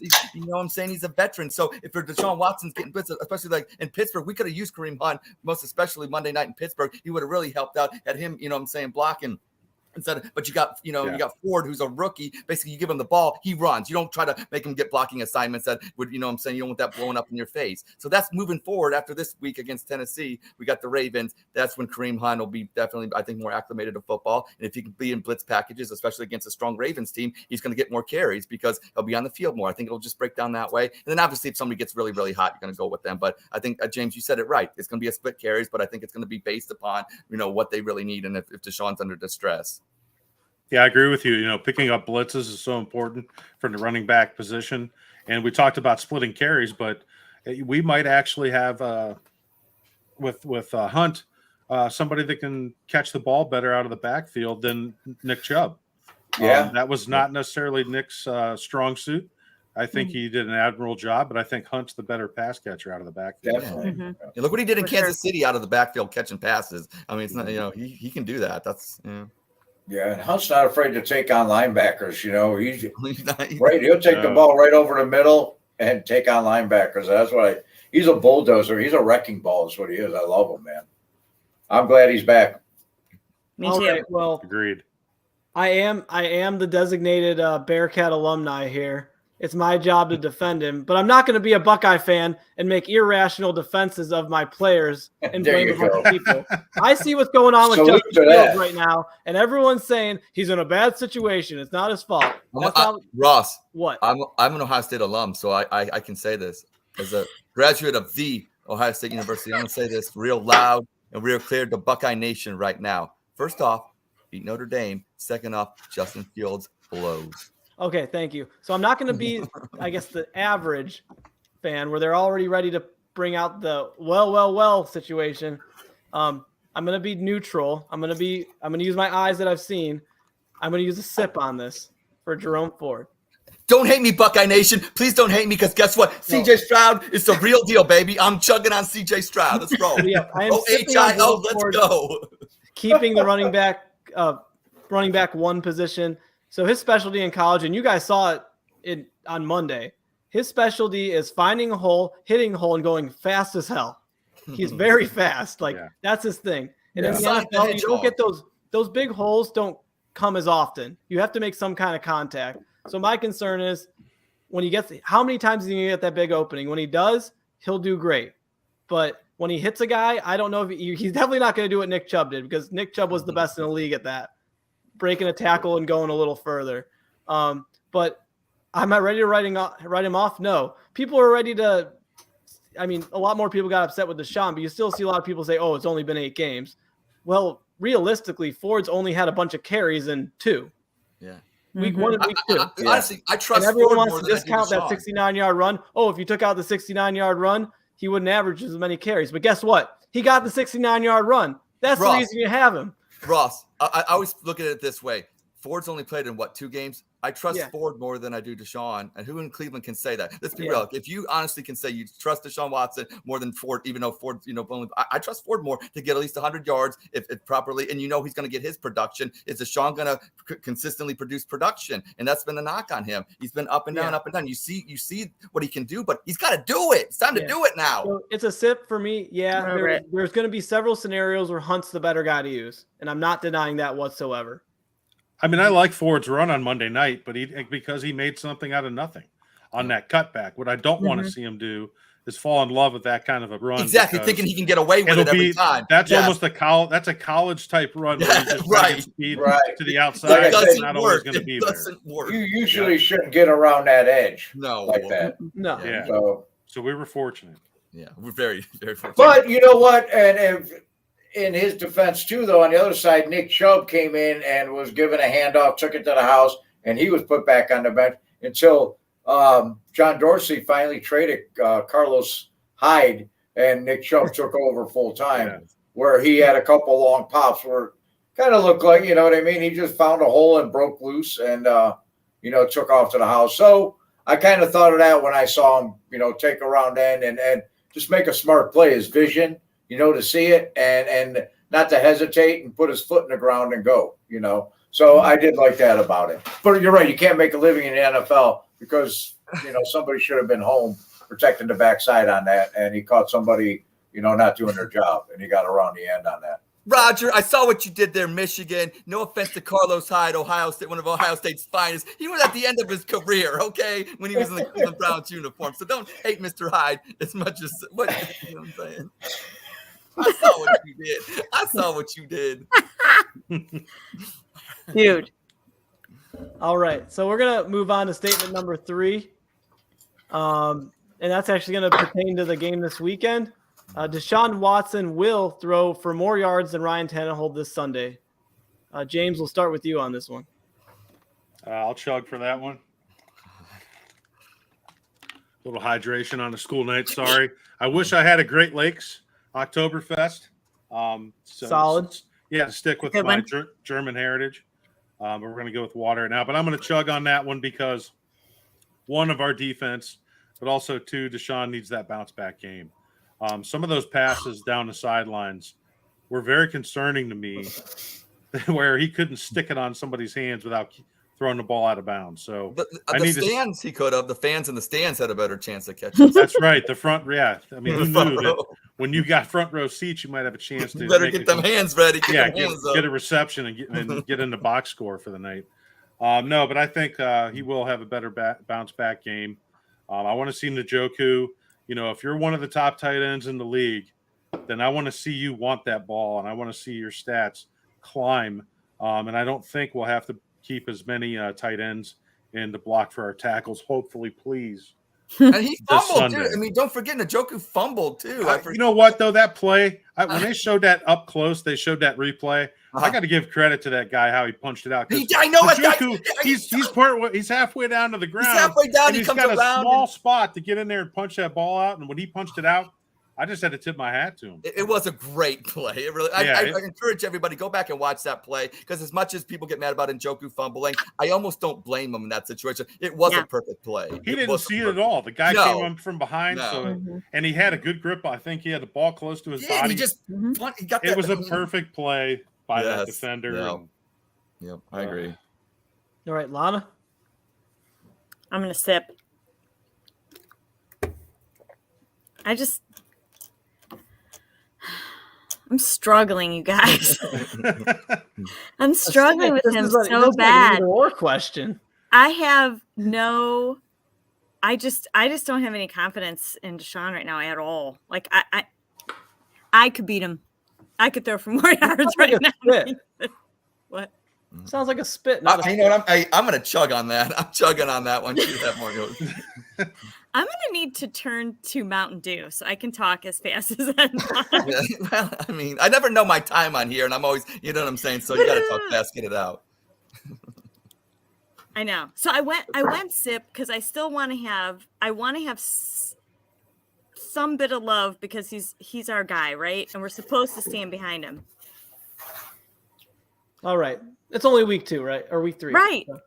I'm saying he's a veteran. So if Deshaun Watson's getting blitzed, especially like in Pittsburgh, we could have used Kareem Hunt, most especially Monday night in Pittsburgh. He would have really helped out at him, blocking. But you got Ford, who's a rookie. Basically, you give him the ball, he runs. You don't try to make him get blocking assignments that would, you don't want that blowing up in your face. So that's moving forward after this week against Tennessee. We got the Ravens. That's when Kareem Hunt will be definitely, I think, more acclimated to football. And if he can be in blitz packages, especially against a strong Ravens team, he's going to get more carries because he'll be on the field more. I think it'll just break down that way. And then obviously, if somebody gets really, really hot, you're going to go with them. But I think, James, you said it right. It's going to be a split carries, but I think it's going to be based upon, what they really need and if Deshaun's under distress. Yeah, I agree with you. Picking up blitzes is so important for the running back position. And we talked about splitting carries, but we might actually have with Hunt somebody that can catch the ball better out of the backfield than Nick Chubb. Yeah, that was not necessarily Nick's strong suit. I think he did an admirable job, but I think Hunt's the better pass catcher out of the backfield. Definitely. Mm-hmm. Yeah, look what he did in Kansas City out of the backfield catching passes. I mean, it's not, he can do that. That's Yeah, and Hunt's not afraid to take on linebackers. He's right. He'll take the ball right over the middle and take on linebackers. That's what he's a bulldozer. He's a wrecking ball is what he is. I love him, man. I'm glad he's back. Me too. Okay, well, Agreed. I am the designated Bearcat alumni here. It's my job to defend him, but I'm not going to be a Buckeye fan and make irrational defenses of my players and blame a bunch of people. I see what's going on with Justin Fields right now, and everyone's saying he's in a bad situation. It's not his fault. Ross, what? I'm an Ohio State alum, so I can say this as a graduate of the Ohio State University. I'm going to say this real loud and real clear to Buckeye Nation right now. First off, beat Notre Dame. Second off, Justin Fields blows. Okay, thank you. So I'm not going to be, I guess, the average fan where they're already ready to bring out the well situation. I'm going to be neutral. I'm going to use my eyes that I've seen. I'm going to use a sip on this for Jerome Ford. Don't hate me, Buckeye Nation. Please don't hate me because guess what? CJ Stroud is the real deal, baby. I'm chugging on CJ Stroud. Let's roll. Yeah, I am OHIO, let's go. Keeping the running back one position. So his specialty in college, and you guys saw it on Monday, his specialty is finding a hole, hitting a hole, and going fast as hell. He's very fast. That's his thing. And in the NFL, you don't get those big holes. come as often. You have to make some kind of contact. So my concern is when he gets, how many times is he going to get that big opening? When he does, he'll do great. But when he hits a guy, I don't know if he's definitely not going to do what Nick Chubb did, because Nick Chubb was the best in the league at that, breaking a tackle and going a little further. But am I ready to write him off? No. People are ready to. I mean, a lot more people got upset with Deshaun, but you still see a lot of people say, "Oh, it's only been 8 games." Well, realistically, Ford's only had a bunch of carries in 2. Yeah. Week 1 and week 2. Honestly, I trust. And everyone Ford wants more to than I discount do that Deshaun. 69-yard run. Oh, if you took out the 69-yard run, he wouldn't average as many carries. But guess what? He got the 69-yard run. That's the reason you have him. Ross, I always look at it this way. Ford's only played in 2 games? I trust Ford more than I do Deshaun. And who in Cleveland can say that? Let's be real. If you honestly can say you trust Deshaun Watson more than Ford, even though Ford, I trust Ford more to get at least 100 yards if properly. And he's going to get his production. Is Deshaun going to consistently produce production? And that's been the knock on him. He's been up and down, up and down. You see what he can do, but he's got to do it. It's time to do it now. So it's a sip for me. Yeah, there's going to be several scenarios where Hunt's the better guy to use. And I'm not denying that whatsoever. I mean, I like Ford's run on Monday night, but because he made something out of nothing on that cutback. What I don't want to see him do is fall in love with that kind of a run. Exactly, thinking he can get away with it every time. That's almost that's a college type run where you just get speed to the outside. It's not always going to be there. You usually shouldn't get around that edge like that. No. Yeah. So we were fortunate. Yeah, we're very, very fortunate. But you know what? And in his defense, too, though, on the other side, Nick Chubb came in and was given a handoff, took it to the house, and he was put back on the bench until John Dorsey finally traded Carlos Hyde, and Nick Chubb took over full time, where he had a couple long pops where kind of looked like, you know what I mean? He just found a hole and broke loose and, took off to the house. So I kind of thought of that when I saw him, take a round in and just make a smart play. His vision, to see it and not to hesitate and put his foot in the ground and go, So I did like that about it. But you're right. You can't make a living in the NFL because, somebody should have been home protecting the backside on that. And he caught somebody, not doing their job. And he got around the end on that. Roger, I saw what you did there, Michigan. No offense to Carlos Hyde, Ohio State, one of Ohio State's finest. He was at the end of his career, okay, when he was in the Cleveland Browns uniform. So don't hate Mr. Hyde as much as what I'm saying. I saw what you did. Dude. All right. So we're going to move on to statement number 3. And that's actually going to pertain to the game this weekend. Deshaun Watson will throw for more yards than Ryan Tannehill this Sunday. James, we'll start with you on this one. I'll chug for that one. A little hydration on a school night. Sorry. I wish I had a Great Lakes Oktoberfest. Solid. Stick with my German heritage. But we're going to go with water now. But I'm going to chug on that one because one of our defense, but also 2, Deshaun needs that bounce back game. Some of those passes down the sidelines were very concerning to me, where he couldn't stick it on somebody's hands without throwing the ball out of bounds. So he could have. The fans in the stands had a better chance of catching. That's right. The front, I mean, who knew that when you got front row seats, you might have a chance to better get them hands ready. Get a reception and get in the box score for the night. No, but I think he will have a better bounce back game. I want to see Njoku. If you're one of the top tight ends in the league, then I want to see you want that ball, and I want to see your stats climb. And I don't think we'll have to keep as many tight ends in the block for our tackles. Hopefully, please. And he fumbled too. I mean, don't forget Njoku fumbled too. You know what though? That play when they showed that up close, they showed that replay. I got to give credit to that guy how he punched it out. I know Njoku, he's halfway down to the ground. He's halfway down. And he's got a small spot to get in there and punch that ball out. And when he punched it out, I just had to tip my hat to him. It was a great play. It really. I encourage everybody go back and watch that play because as much as people get mad about Njoku fumbling, I almost don't blame him in that situation. It was a perfect play. He didn't see it at all. The guy came up from behind, and he had a good grip. I think he had the ball close to his body. He just he got that. It was a perfect play by that defender. Yep, I agree. All right, Lana. I'm gonna sip. I'm struggling, you guys. I'm struggling with him so bad. Like an either-or question. I have no. I just don't have any confidence in Deshaun right now at all. Like I could beat him. I could throw for more yards right now. What? Sounds like a spit. You know what? I'm going to chug on that. I'm chugging on that one. Shoot that more. I'm going to need to turn to Mountain Dew so I can talk as fast as I can. Yeah, well, I mean, I never know my time on here, and I'm always, you know what I'm saying? So you got to talk fast, get it out. I know. So I went sip because I still want to have. I want to have some bit of love because he's our guy, right? And we're supposed to stand behind him. All right. It's only week 2, right? Or week 3. Right. So.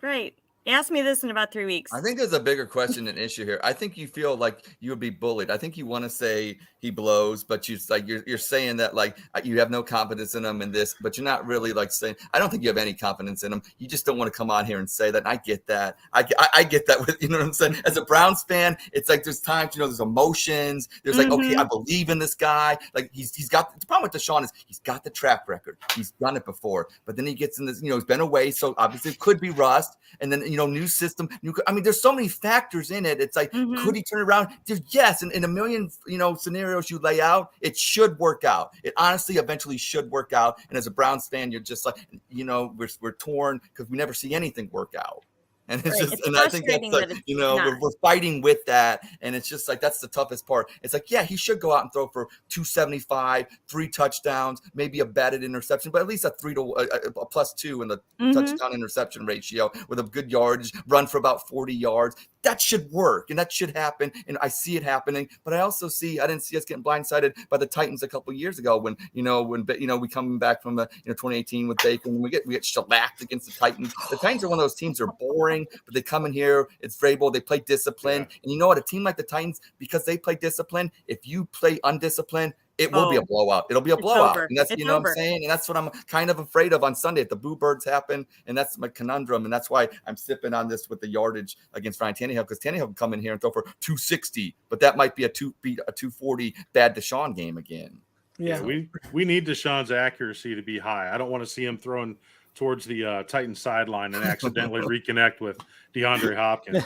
Right. Ask me this in about 3 weeks. I think there's a bigger question and issue here. I think you feel like you would be bullied. I think you want to say he blows, but you're saying that like you have no confidence in him in this, but you're not really like saying. I don't think you have any confidence in him. You just don't want to come on here and say that. And I get that. I get that with, you know what I'm saying. As a Browns fan, it's like there's times, there's emotions. There's like, okay, I believe in this guy. Like he's got the problem with Deshaun is he's got the track record. He's done it before, but then he gets in this. He's been away, so obviously it could be rust, and then new system. I mean, there's so many factors in it. It's like, could he turn it around? Yes, in a million, scenarios you lay out, it should work out. It honestly eventually should work out. And as a Browns fan, you're just like, we're torn because we never see anything work out. And it's just, and I think that's like, we're fighting with that. And it's just like, that's the toughest part. It's like, yeah, he should go out and throw for 275, 3 touchdowns, maybe a batted interception, but at least a +2 in the touchdown interception ratio with a good yardage, run for about 40 yards. That should work and that should happen. And I see it happening, but I also I didn't see us getting blindsided by the Titans a couple of years ago when we come back from the 2018 with Bacon, we get shellacked against the Titans. The Titans are one of those teams that are boring, but they come in here, it's Vrabel, they play discipline. And you know what? A team like the Titans, because they play discipline, if you play undisciplined, it will be a blowout. It'll be a blowout. And that's, what I'm saying? And that's what I'm kind of afraid of on Sunday if the Boo Birds happen. And that's my conundrum. And that's why I'm sipping on this with the yardage against Ryan Tannehill, because Tannehill can come in here and throw for 260, but that might be a 240 bad Deshaun game again. Yeah, we need Deshaun's accuracy to be high. I don't want to see him throwing towards the Titans sideline and accidentally reconnect with DeAndre Hopkins.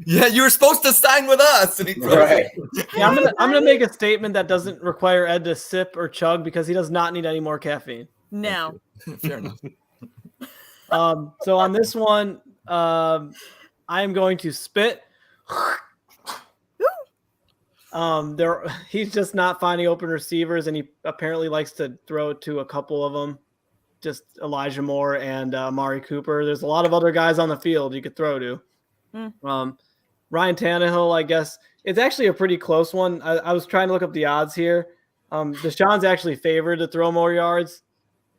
Yeah, you were supposed to sign with us. And right. Yeah, I'm gonna make a statement that doesn't require Ed to sip or chug because he does not need any more caffeine. No. Fair enough. So on this one, I am going to spit. He's just not finding open receivers, and he apparently likes to throw it to a couple of them. Just Elijah Moore and Amari Cooper. There's a lot of other guys on the field you could throw to. Ryan Tannehill, I guess it's actually a pretty close one. I was trying to look up the odds here. Deshaun's actually favored to throw more yards.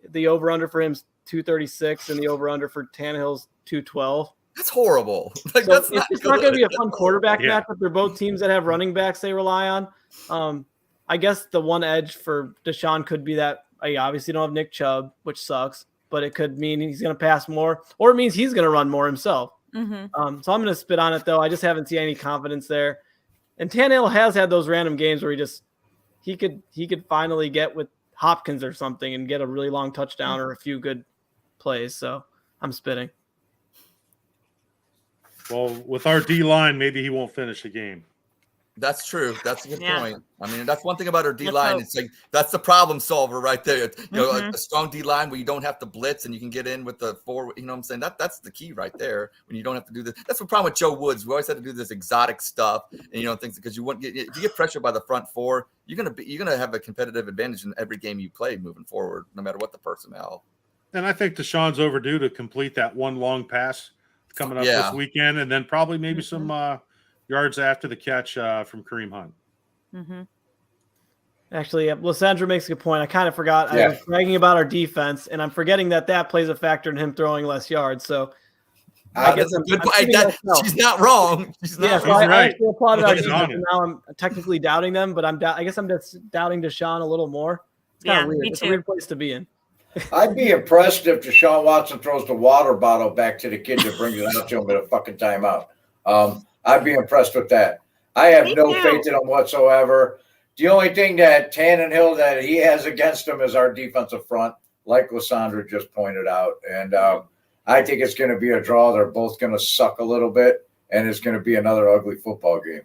The over-under for him is 236, and the over-under for Tannehill's 212. That's horrible. Like, so that's it's not going to be a fun quarterback matchup. They're both teams that have running backs they rely on. I guess the one edge for Deshaun could be that I obviously don't have Nick Chubb, which sucks, but it could mean he's going to pass more, or it means he's going to run more himself. So I'm going to spit on it, though. I just haven't seen any confidence there. And Tannehill has had those random games where he could finally get with Hopkins or something and get a really long touchdown or a few good plays. So I'm spitting. Well, with our D-line, maybe he won't finish the game. That's true. That's a good point. I mean, that's one thing about our D-line. It's like that's the problem solver right there. A strong D-line where you don't have to blitz and you can get in with the forward. You know what I'm saying? That's the key right there. When you don't have to do this. That's the problem with Joe Woods. We always had to do this exotic stuff and things because you want if you get pressured by the front four, you're gonna have a competitive advantage in every game you play moving forward, no matter what the personnel. And I think Deshaun's overdue to complete that one long pass coming up this weekend, and then probably maybe some yards after the catch from Kareem Hunt. Actually, Lysandra makes a good point. I kind of forgot. I was bragging about our defense, and I'm forgetting that plays a factor in him throwing less yards. So I guess that's a good point. She's not wrong. She's not wrong. I actually applauded our defense, and now I'm technically doubting them, but I guess I'm just doubting Deshaun a little more. It's kind of weird. It's a weird place to be in. I'd be impressed if Deshaun Watson throws the water bottle back to the kid that brings it out to him at a fucking timeout. I'd be impressed with that. I have no faith in him whatsoever. The only thing that Tannenhill that he has against him is our defensive front, like Lysandra just pointed out. And I think it's going to be a draw. They're both going to suck a little bit, and it's going to be another ugly football game.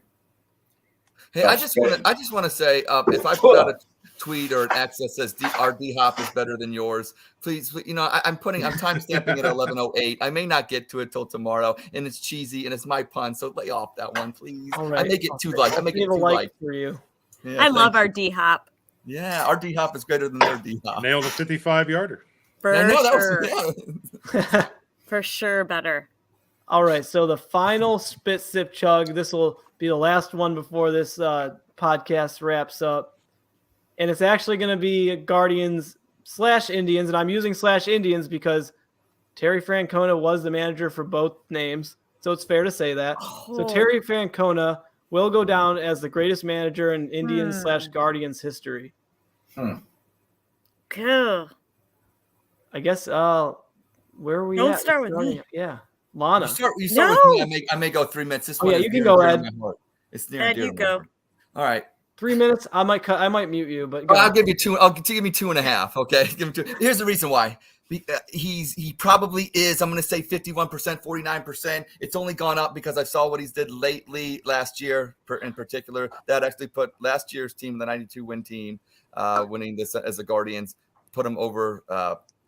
Hey, I just want to say, if I put out a tweet or an X that says our D Hop is better than yours, please, I'm time stamping it at 11:08. I may not get to it till tomorrow, and it's cheesy and it's my pun, so lay off that one, please. All right. I make it too light. I make it too like light for you. Yeah, I love our D Hop. Yeah, our D Hop is greater than their D Hop. Nailed a 55-yarder. For sure better. All right, so the final spit sip chug. This will be the last one before this podcast wraps up, and it's actually going to be Guardians/Indians, and I'm using /Indians because Terry Francona was the manager for both names, so it's fair to say that. So Terry Francona will go down as the greatest manager in Indians/Guardians history. Cool. I guess. Where are we? Don't at? start with me. Yeah, Lana. You start with me. I may go 3 minutes. This one you can go, Ed. It's near and dear you to go. my heart. All right. 3 minutes. I might mute you, but I'll give you two. Give me 2.5. Okay. Give him 2. Here's the reason why. He probably is. I'm going to say 51%, 49%. It's only gone up because I saw what he's did lately last year, in particular. That actually put last year's team, the 92 win team, winning this as the Guardians, put him over.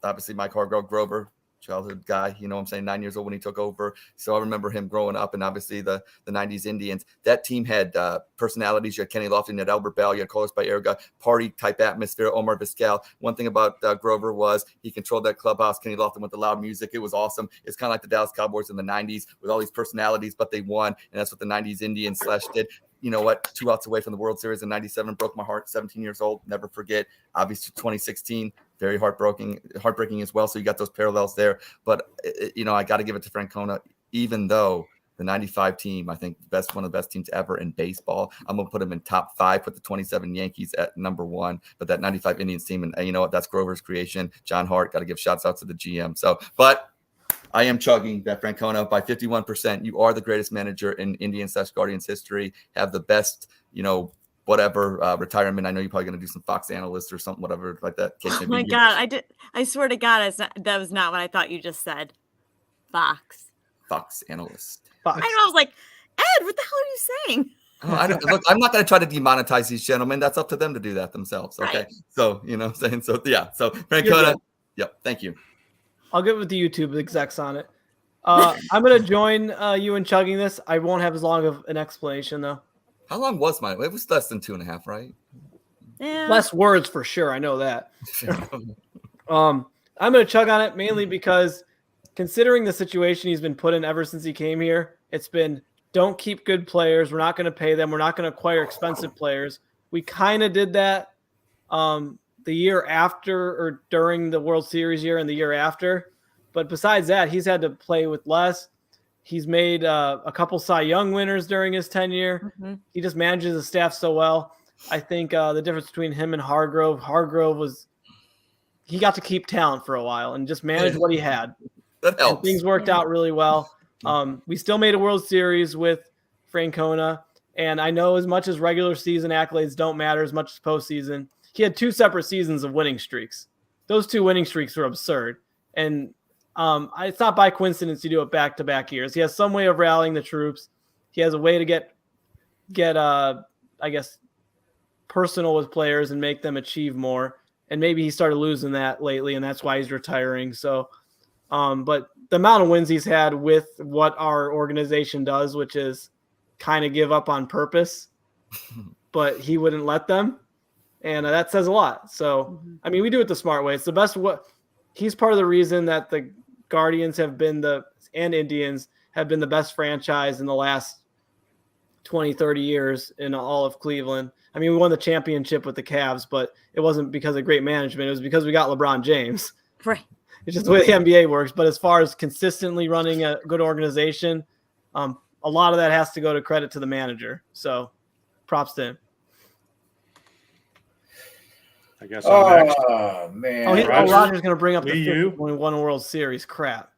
Obviously, Mike Hargrove, Grover, childhood guy. You know what I'm saying? 9 years old when he took over. So I remember him growing up, and obviously the 90s Indians. That team had personalities. You had Kenny Lofton, you had Albert Bell, you had Carlos Baerga, party-type atmosphere, Omar Vizquel. One thing about Grover was he controlled that clubhouse. Kenny Lofton with the loud music. It was awesome. It's kind of like the Dallas Cowboys in the 90s with all these personalities, but they won, and that's what the 90s Indians / did. You know what? 2 outs away from the World Series in 97 broke my heart. 17 years old, never forget. Obviously, 2016, very heartbreaking as well. So you got those parallels there. But I got to give it to Francona, even though the 95 team, I think, one of the best teams ever in baseball. I'm gonna put them in top 5. Put the 27 Yankees at number 1, but that 95 Indians team, and you know what? That's Grover's creation. John Hart, got to give shouts out to the GM. So, but I am chugging that Francona by 51%. You are the greatest manager in Indians/Guardians history. Have the best, retirement. I know you're probably going to do some Fox analyst or something, whatever like that. Oh my God. I swear to God, that was not what I thought you just said. Fox analyst. Fox. I was like, Ed, what the hell are you saying? Look, I'm not going to try to demonetize these gentlemen. That's up to them to do that themselves. Okay. Right. So, saying so. Yeah. So Francona. Yep. Thank you. I'll get with the YouTube execs on it. I'm going to join you in chugging this. I won't have as long of an explanation, though. How long was mine? It was less than 2.5, right? Yeah. Less words for sure. I know that. I'm going to chug on it mainly because considering the situation he's been put in ever since he came here, it's been don't keep good players. We're not going to pay them. We're not going to acquire expensive players. We kind of did that the year after or during the World Series year and the year after. But besides that, he's had to play with less. He's made a couple Cy Young winners during his tenure. Mm-hmm. He just manages the staff so well. I think the difference between him and Hargrove was he got to keep talent for a while and just manage what he had. That helps. And things worked out really well. We still made a World Series with Francona. And I know as much as regular season accolades don't matter as much as postseason, he had 2 separate seasons of winning streaks. Those 2 winning streaks were absurd. And it's not by coincidence you do it back-to-back years. He has some way of rallying the troops. He has a way to get I guess, personal with players and make them achieve more. And maybe he started losing that lately, and that's why he's retiring. So, but the amount of wins he's had with what our organization does, which is kind of give up on purpose, but he wouldn't let them. And that says a lot. So, I mean, we do it the smart way. It's the best. He's part of the reason that the Guardians and Indians have been the best franchise in the last 20, 30 years in all of Cleveland. I mean, we won the championship with the Cavs, but it wasn't because of great management. It was because we got LeBron James. Right. It's just the way the NBA works. But as far as consistently running a good organization, a lot of that has to go to credit to the manager. So props to him. I guess I'm next. Man. Roger's going to bring up the you when we won a World Series. Crap.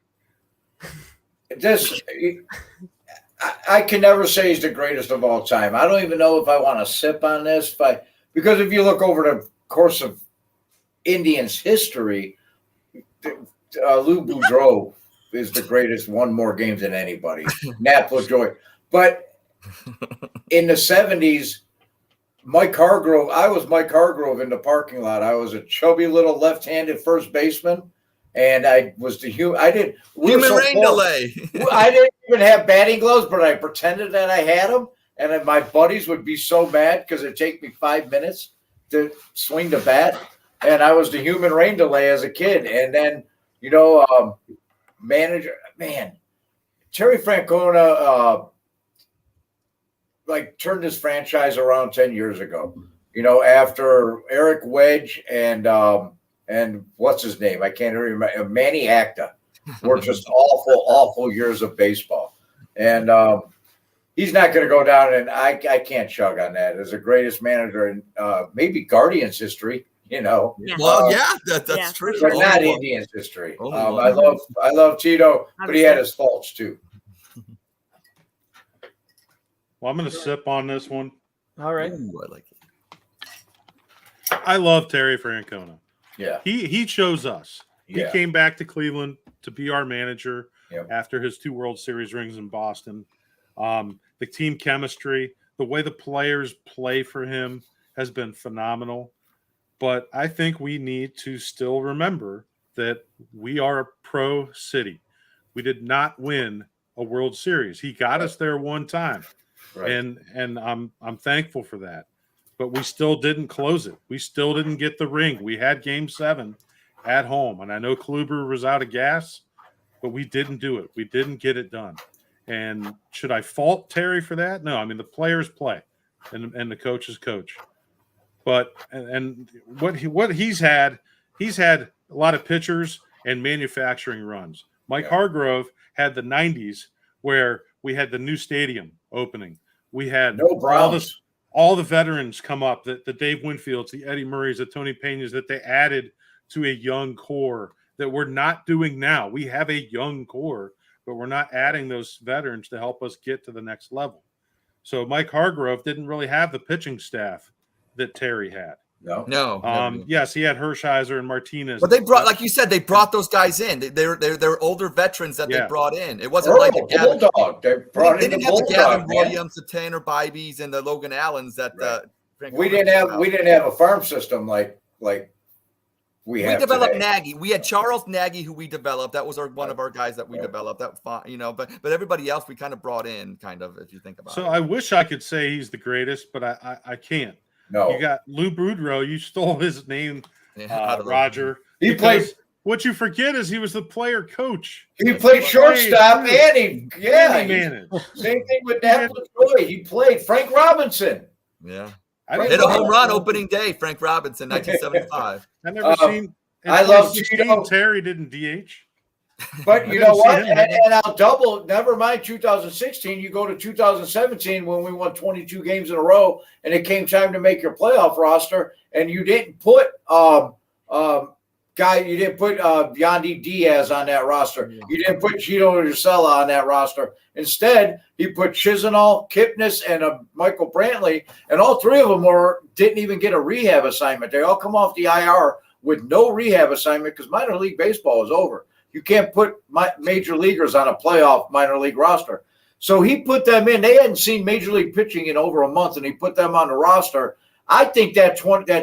I can never say he's the greatest of all time. I don't even know if I want to sip on this. because if you look over the course of Indians history, Lou Boudreau is the greatest, won more games than anybody. Nat LaJoy. But in the 70s, Mike Hargrove, I was Mike Hargrove in the parking lot. I was a chubby little left-handed first baseman, and I was the human. I didn't human rain delay. I didn't even have batting gloves, but I pretended that I had them, and then my buddies would be so mad because it'd take me 5 minutes to swing the bat, and I was the human rain delay as a kid. And then, manager, man, Terry Francona, turned this franchise around 10 years ago, after Eric Wedge and what's his name? I can't remember. Manny Acta were just awful years of baseball. And he's not going to go down, and I can't chug on that as the greatest manager in maybe Guardians history, Well, that's true. But not Indians history. I love Tito, but he had his faults too. Well, I'm going to sip on this one. All right. Ooh, I like it. I love Terry Francona. Yeah. He chose us. Yeah. He came back to Cleveland to be our manager Yep. after his 2 World Series rings in Boston. The team chemistry, the way the players play for him has been phenomenal. But I think we need to still remember that we are a pro city. We did not win a World Series. He got us there one time. Right. And I'm thankful for that. But we still didn't close it. We still didn't get the ring. We had Game 7 at home. And I know Kluber was out of gas, but we didn't do it. We didn't get it done. And should I fault Terry for that? No, I mean, the players play and the coaches coach. But and what he's had a lot of pitchers and manufacturing runs. Mike Hargrove had the 90s where we had the new stadium opening. We had all the veterans come up, the Dave Winfields, the Eddie Murrays, the Tony Peñas that they added to a young core that we're not doing now. We have a young core, but we're not adding those veterans to help us get to the next level. So Mike Hargrove didn't really have the pitching staff that Terry had. No. Yes, he had Hershiser and Martinez. But they brought, like you said, they brought those guys in. They're older veterans that they brought in. It wasn't like the Bulldog. They didn't have the Gavin Williams, the Tanner Bibees, and the Logan Allens that we didn't have a farm system like we developed today. Nagy. We had Charles Nagy, who we developed. That was one of our guys that we developed. That but everybody else we kind of brought in, if you think about it. So I wish I could say he's the greatest, but I can't. No. You got Lou Boudreau. You stole his name, Roger. He played. What you forget is he was the player coach. He played shortstop and he managed. Same thing with Nat LaJoy. He played Frank Robinson. Yeah. Hit a home run opening day, Frank Robinson, 1975. I never seen. I love Tito. Terry didn't DH. But you know what? And I'll double. Never mind 2016. You go to 2017 when we won 22 games in a row, and it came time to make your playoff roster, and you didn't put Yandy Diaz on that roster. You didn't put Gino Urshela on that roster. Instead, he put Chisenhall, Kipnis, and Michael Brantley, and all 3 of them didn't even get a rehab assignment. They all come off the IR with no rehab assignment because minor league baseball is over. You can't put major leaguers on a playoff minor league roster. So he put them in. They hadn't seen major league pitching in over a month, and he put them on the roster. I think that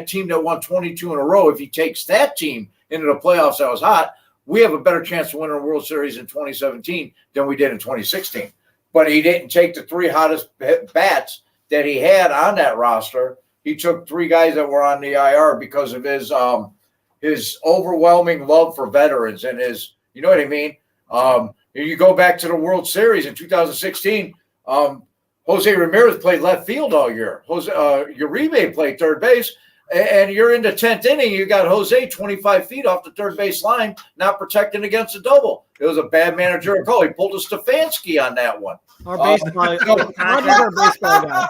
team that won 22 in a row, if he takes that team into the playoffs that was hot, we have a better chance of winning a World Series in 2017 than we did in 2016. But he didn't take the 3 hottest bats that he had on that roster. He took 3 guys that were on the IR because of his overwhelming love for veterans and his, you know what I mean? You go back to the World Series in 2016, Jose Ramirez played left field all year. Uribe played third base, and you're in the 10th inning. You got Jose 25 feet off the third base line, not protecting against a double. It was a bad managerial call. He pulled a Stefanski on that one. Our baseball, Roger's our baseball guy.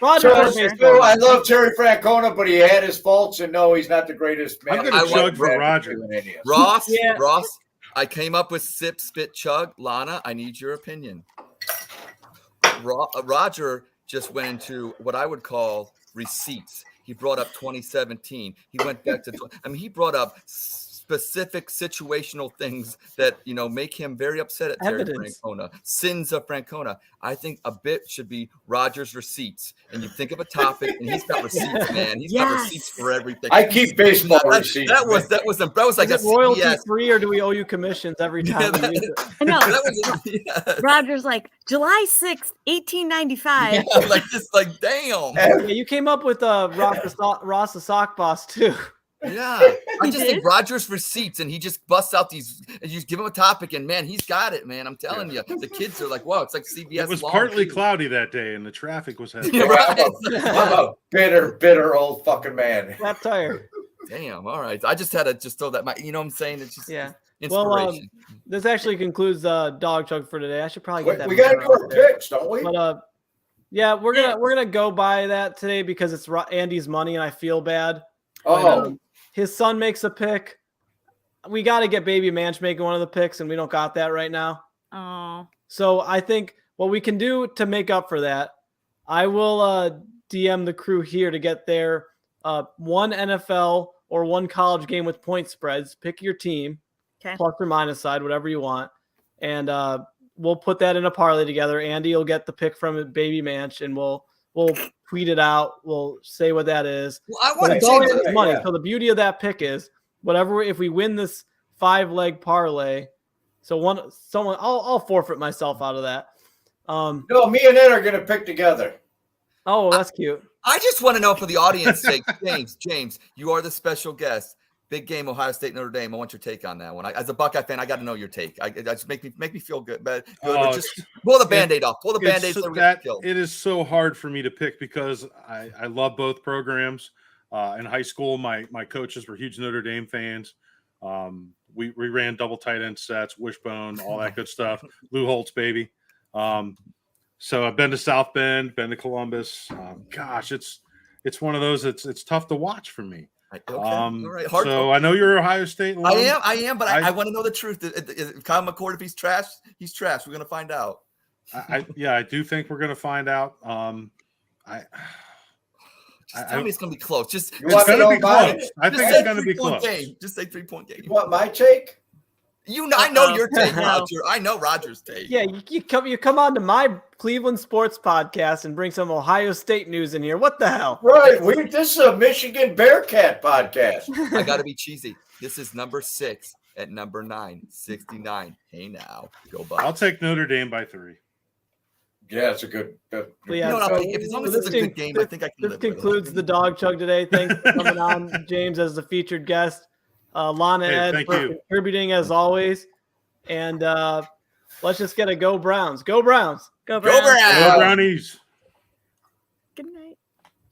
So I love Terry Francona, but he had his faults, and no, he's not the greatest man. I'm going to chug for Roger. Ross, I came up with sip, spit, chug. Lana, I need your opinion. Roger just went into what I would call receipts. He brought up 2017. He went back to. He brought up specific situational things that make him very upset at Terry Francona. Sins of Francona. I think a bit should be Rogers receipts, and you think of a topic, and he's got receipts, man. He's got receipts for everything. I keep baseball receipts. That was like a royalty CBS. free, or do we owe you commissions every time? I know. Rogers like July 6th, 1895. Yeah, like damn. Yeah, you came up with Ross the sock boss too. Yeah, I just think Rogers receipts, and he just busts out these. And you give him a topic, and man, he's got it, man. I'm telling you, the kids are like, "Whoa, it's like CBS." It was partly cloudy that day, and the traffic was heavy. Yeah, right. I'm a bitter old fucking man. Flat tire. Damn. All right, I just had to just throw that. You know what I'm saying? It's just inspiration. Well, this actually concludes Dog Chug for today. I should probably get that. We got to do our picks, don't we? But yeah, we're gonna go by that today because it's Andy's money, and I feel bad. Oh. His son makes a pick. We got to get Baby Manch making one of the picks, and we don't got that right now. Oh. So I think what we can do to make up for that, I will DM the crew here to get their one NFL or one college game with point spreads. Pick your team, plus or minus side, whatever you want, and we'll put that in a parlay together. Andy will get the pick from Baby Manch, and we'll tweet it out. We'll say what that is. Well, I want to change money. Yeah. So the beauty of that pick is if we win this 5-leg parlay, I'll forfeit myself out of that. No, me and Ed are going to pick together. Oh, that's cute. I just want to know for the audience sake, James, you are the special guest. Big game, Ohio State, Notre Dame. I want your take on that one. As a Buckeye fan, I got to know your take. Just make me feel good. But just pull the Band-Aid off. Pull the Band-Aid so we get killed. It is so hard for me to pick because I love both programs. In high school, my coaches were huge Notre Dame fans. We ran double tight end sets, wishbone, all that good stuff. Lou Holtz, baby. So I've been to South Bend, been to Columbus. Gosh, it's one of those. It's tough to watch for me. Okay. All right. So I know you're Ohio State. I am, but I want to know the truth. Kyle McCord, if he's trash, he's trash. We're gonna find out. I do think we're gonna find out. Just tell me it's gonna be close. It's gonna be close. I think it's gonna be close. Just say 3-point game. You want my take? I know your take, Roger. I know Roger's take. Yeah, you come on to my Cleveland sports podcast and bring some Ohio State news in here. What the hell? Right. This is a Michigan Bearcat podcast. I got to be cheesy. This is number 6 at number 9, 69. Hey, now. Go Bucks. I'll take Notre Dame by 3. Yeah, it's a good. As long as it's a good game, I think I can live with it. This concludes the Dog Chug today. Thanks for coming on, James, as the featured guest. Lana, Ed, for contributing as always. And let's just get a Go Browns. Go Browns. Go Browns. Go Browns. Go Brownies.